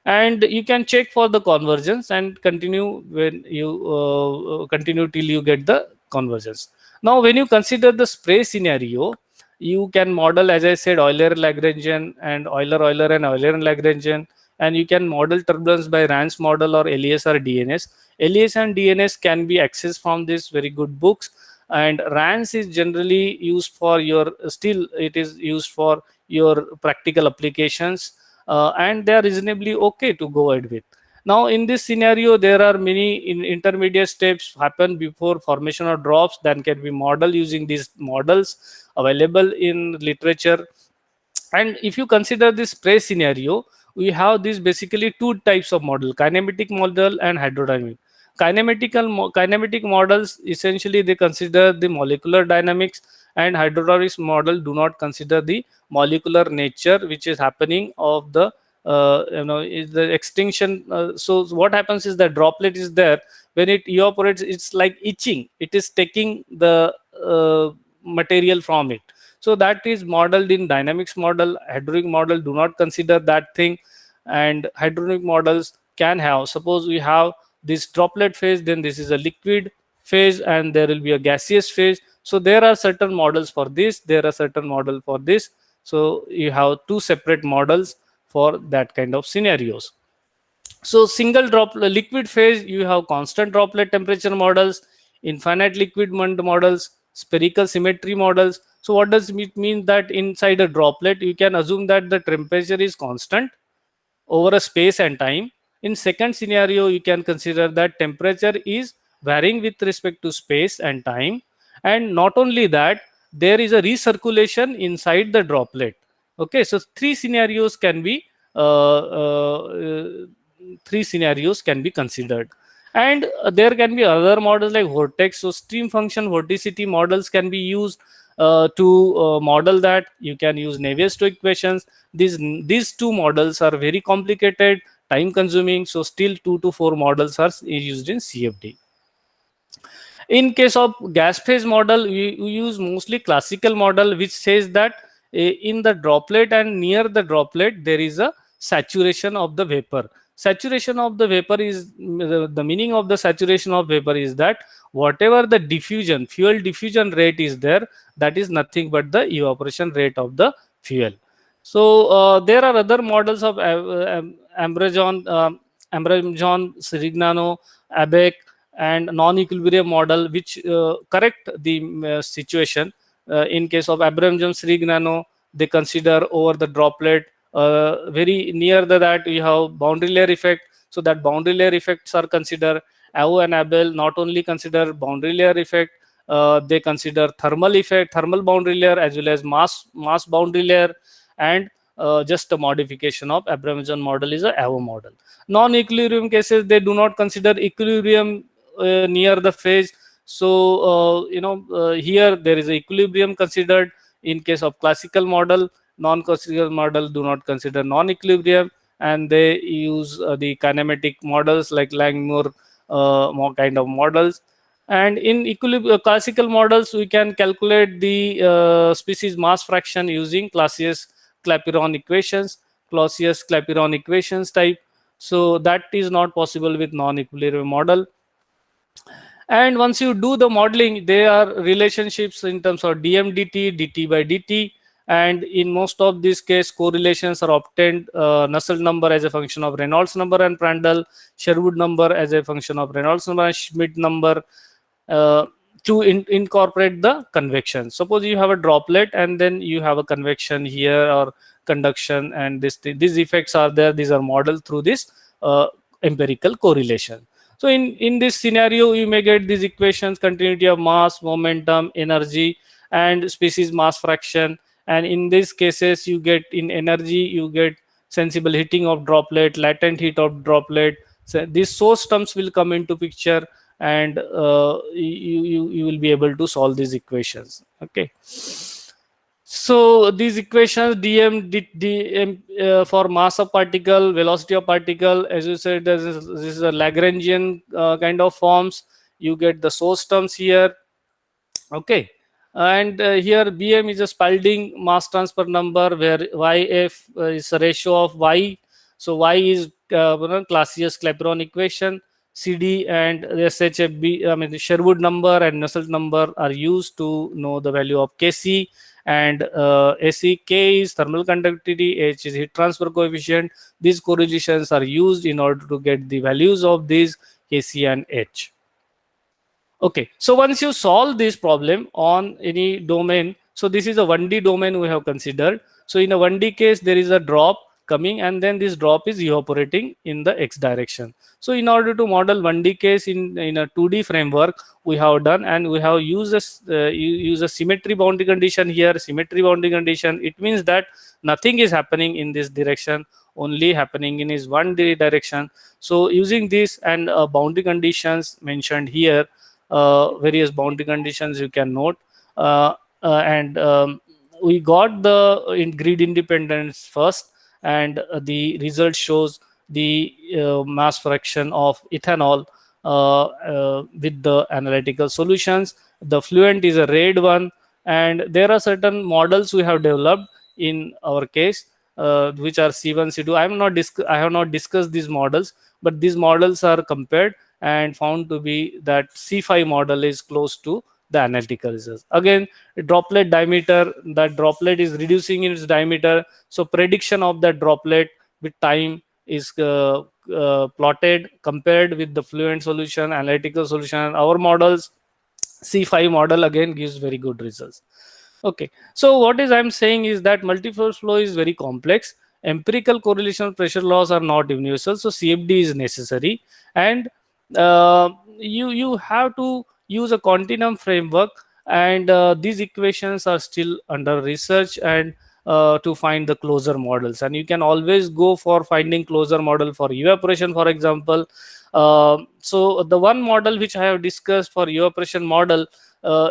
and you can check for the convergence and continue when you continue till you get the convergence. Now when you consider the spray scenario, you can model, as I said, Euler Lagrangian and Euler and Euler and Lagrangian, and you can model turbulence by Rans model or LES or DNS. LES and DNS can be accessed from these very good books, and Rans is generally used for your, still it is used for your practical applications, and they are reasonably okay to go ahead with. Now in this scenario, there are many intermediate steps happen before formation of drops that can be modeled using these models available in literature. And if you consider this spray scenario, we have these basically two types of model: kinematic model and hydrodynamic. Kinematic models, essentially they consider the molecular dynamics, and hydrodynamics model do not consider the molecular nature which is happening of the is the extinction. So what happens is that droplet is there, when it evaporates, it's like itching, it is taking the material from it. So that is modeled in dynamics model. Hydronic model do not consider that thing. And hydronic models can have, suppose we have this droplet phase, then this is a liquid phase, and there will be a gaseous phase. So there are certain models for this, there are certain model for this. So you have two separate models for that kind of scenarios. So single droplet liquid phase, you have constant droplet temperature models, infinite liquid models, spherical symmetry models. So what does it mean? That inside a droplet you can assume that the temperature is constant over a space and time. In second scenario, you can consider that temperature is varying with respect to space and time. And not only that, there is a recirculation inside the droplet. Okay, so three scenarios can be considered. And there can be other models like vortex. So stream function vorticity models can be used to model that. You can use Navier-Stokes equations. These two models are very complicated, time consuming. So still 2 to 4 models are used in CFD. In case of gas phase model, we use mostly classical model, which says that in the droplet and near the droplet there is a saturation of the vapor. Saturation of the vapor is the meaning of the saturation of vapor is that whatever the diffusion, fuel diffusion rate is there, that is nothing but the evaporation rate of the fuel. So there are other models of Ambregon, Sirignano, ABEC, and non-equilibrium model, which correct the situation. In case of Abramson-Sirignano, they consider over the droplet. Very near that you have boundary layer effect. So that boundary layer effects are considered. Au and Abel not only consider boundary layer effect, they consider thermal effect, thermal boundary layer, as well as mass boundary layer, and just a modification of Abramson model is a Au model. Non-equilibrium cases, they do not consider equilibrium near the phase. So here there is a equilibrium considered. In case of classical model, non-classical model do not consider non-equilibrium, and they use the kinematic models like Langmuir more kind of models. And in classical models, we can calculate the species mass fraction using Clapeyron equations, Clausius-Clapeyron equations type. So that is not possible with non-equilibrium model. And once you do the modeling, there are relationships in terms of dm dt, dt by dt, and in most of these case correlations are obtained. Nusselt number as a function of Reynolds number and Prandtl, Sherwood number as a function of Reynolds number and Schmidt number, to incorporate the convection. Suppose you have a droplet and then you have a convection here or conduction, and these effects are there. These are modeled through this empirical correlation. So in this scenario, you may get these equations: continuity of mass, momentum, energy, and species mass fraction. And in these cases, you get in energy, you get sensible heating of droplet, latent heat of droplet. So these source terms will come into picture, and you will be able to solve these equations. Okay. So these equations, dm for mass of particle, velocity of particle, as you said, this is a Lagrangian kind of forms. You get the source terms here. Okay. And here Bm is a Spalding mass transfer number, where Yf is a ratio of Y. So Y is Clausius-Clapeyron equation. CD and SHFB, I mean the Sherwood number and Nusselt number are used to know the value of Kc. And AC, K is thermal conductivity, H is heat transfer coefficient. These correlations are used in order to get the values of these Kc and H. Okay, so once you solve this problem on any domain, so this is a 1D domain we have considered. So in a 1D case, there is a drop coming, and then this drop is evaporating in the X direction. So in order to model 1D case in a 2D framework, we have done, and we have used use a symmetry boundary condition here. Symmetry boundary condition, it means that nothing is happening in this direction, only happening in is 1D direction. So using this and boundary conditions mentioned here, various boundary conditions you can note, and we got the grid independence first, and the result shows the mass fraction of ethanol with the analytical solutions. The fluent is a red one, and there are certain models we have developed in our case, which are C1, C2. I have not discussed these models, but these models are compared and found to be that C5 model is close to the analytical results. Again, droplet diameter, that droplet is reducing in its diameter, so prediction of that droplet with time is plotted, compared with the fluent solution, analytical solution. Our models, C5 model, again gives very good results. Okay, so what is I'm saying is that multi-phase flow is very complex. Empirical correlation of pressure laws are not universal, so CFD is necessary, and you have to use a continuum framework, and these equations are still under research, and to find the closer models, and you can always go for finding closer model for evaporation, for example. So the one model which I have discussed for evaporation model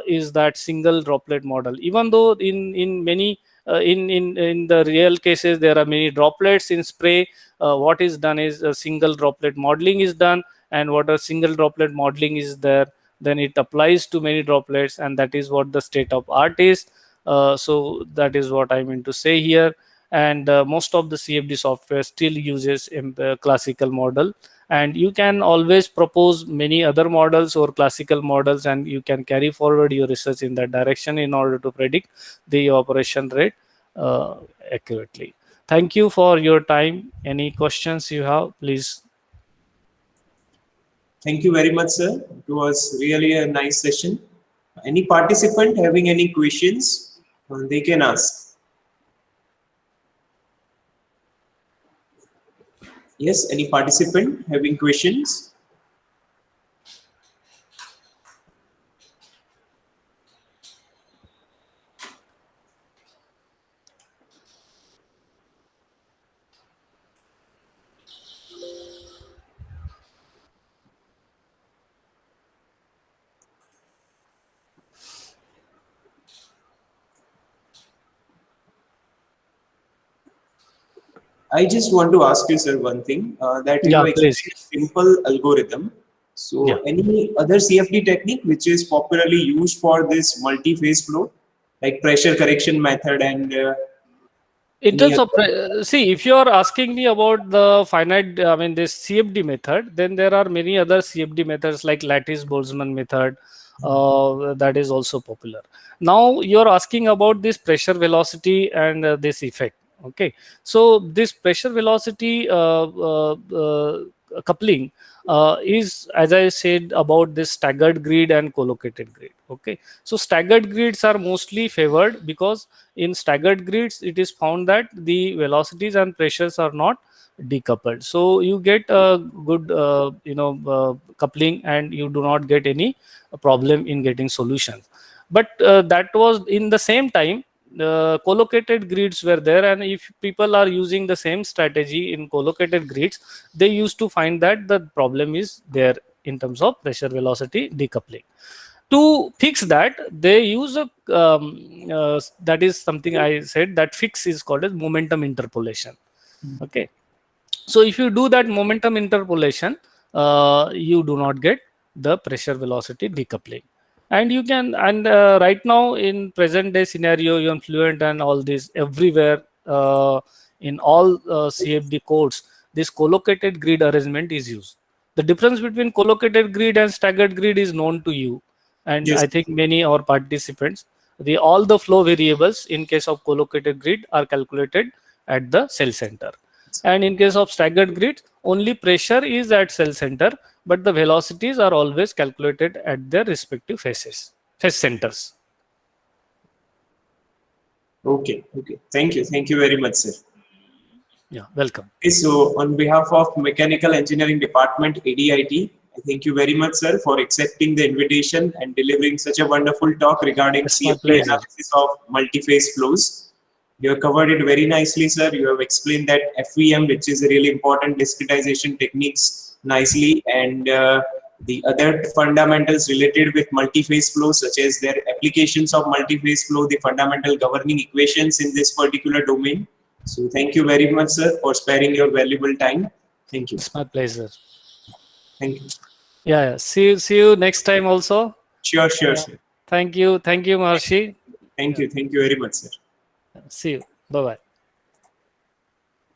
is that single droplet model. Even though in many in the real cases there are many droplets in spray, what is done is a single droplet modeling is done, and what a single droplet modeling is there, then it applies to many droplets, and that is what the state of art is. So that is what I mean to say here. And most of the CFD software still uses classical model, and you can always propose many other models or classical models, and you can carry forward your research in that direction in order to predict the evaporation rate uh, accurately. Thank you for your time. Any questions you have, please? Thank you very much, sir. It was really a nice session. Any participant having any questions, they can ask. Yes, any participant having questions? I just want to ask you, sir, one thing, that you Yeah, have please. explained simple algorithm. So Yeah. any other CFD technique which is popularly used for this multi-phase flow, like pressure correction method and In any terms of other? see, if you are asking me about the finite, I mean this CFD method, then there are many other CFD methods like lattice Boltzmann method, that is also popular. Now you are asking about this pressure velocity and this effect. Okay, so this pressure velocity coupling is, as I said, about this staggered grid and collocated grid. Okay, so staggered grids are mostly favored because in staggered grids it is found that the velocities and pressures are not decoupled, so you get a good coupling, and you do not get any problem in getting solutions. But that was in the same time collocated grids were there, and if people are using the same strategy in collocated grids, they used to find that the problem is there in terms of pressure velocity decoupling. To fix that, they use a that is something I said, that fix is called as momentum interpolation. Okay, so if you do that momentum interpolation, you do not get the pressure velocity decoupling. And you can, and right now in present day scenario, you Fluent and all this everywhere, in all CFD codes, this collocated grid arrangement is used. The difference between collocated grid and staggered grid is known to you, and Yes. I think many our participants. The all the flow variables in case of collocated grid are calculated at the cell center, and in case of staggered grid, only pressure is at cell center, but the velocities are always calculated at their respective phase centers. Okay. Okay. Thank you. Thank you very much, sir. Yeah, welcome. Okay, so on behalf of Mechanical Engineering Department, ADIT, I thank you very much, sir, for accepting the invitation and delivering such a wonderful talk regarding It's my CFD pleasure. analysis of multi-phase flows. You have covered it very nicely, sir. You have explained that FEM, which is a really important discretization techniques, nicely, and the other fundamentals related with multi-phase flow, such as their applications of multi-phase flow, the fundamental governing equations in this particular domain. So thank you very much, sir, for sparing your valuable time. Thank you. It's my pleasure. Thank you. Yeah. See you next time also. Sure, sure, Yeah. sure. Thank you, Maharshi. Thank you. Thank you very much, sir. See you. Bye bye.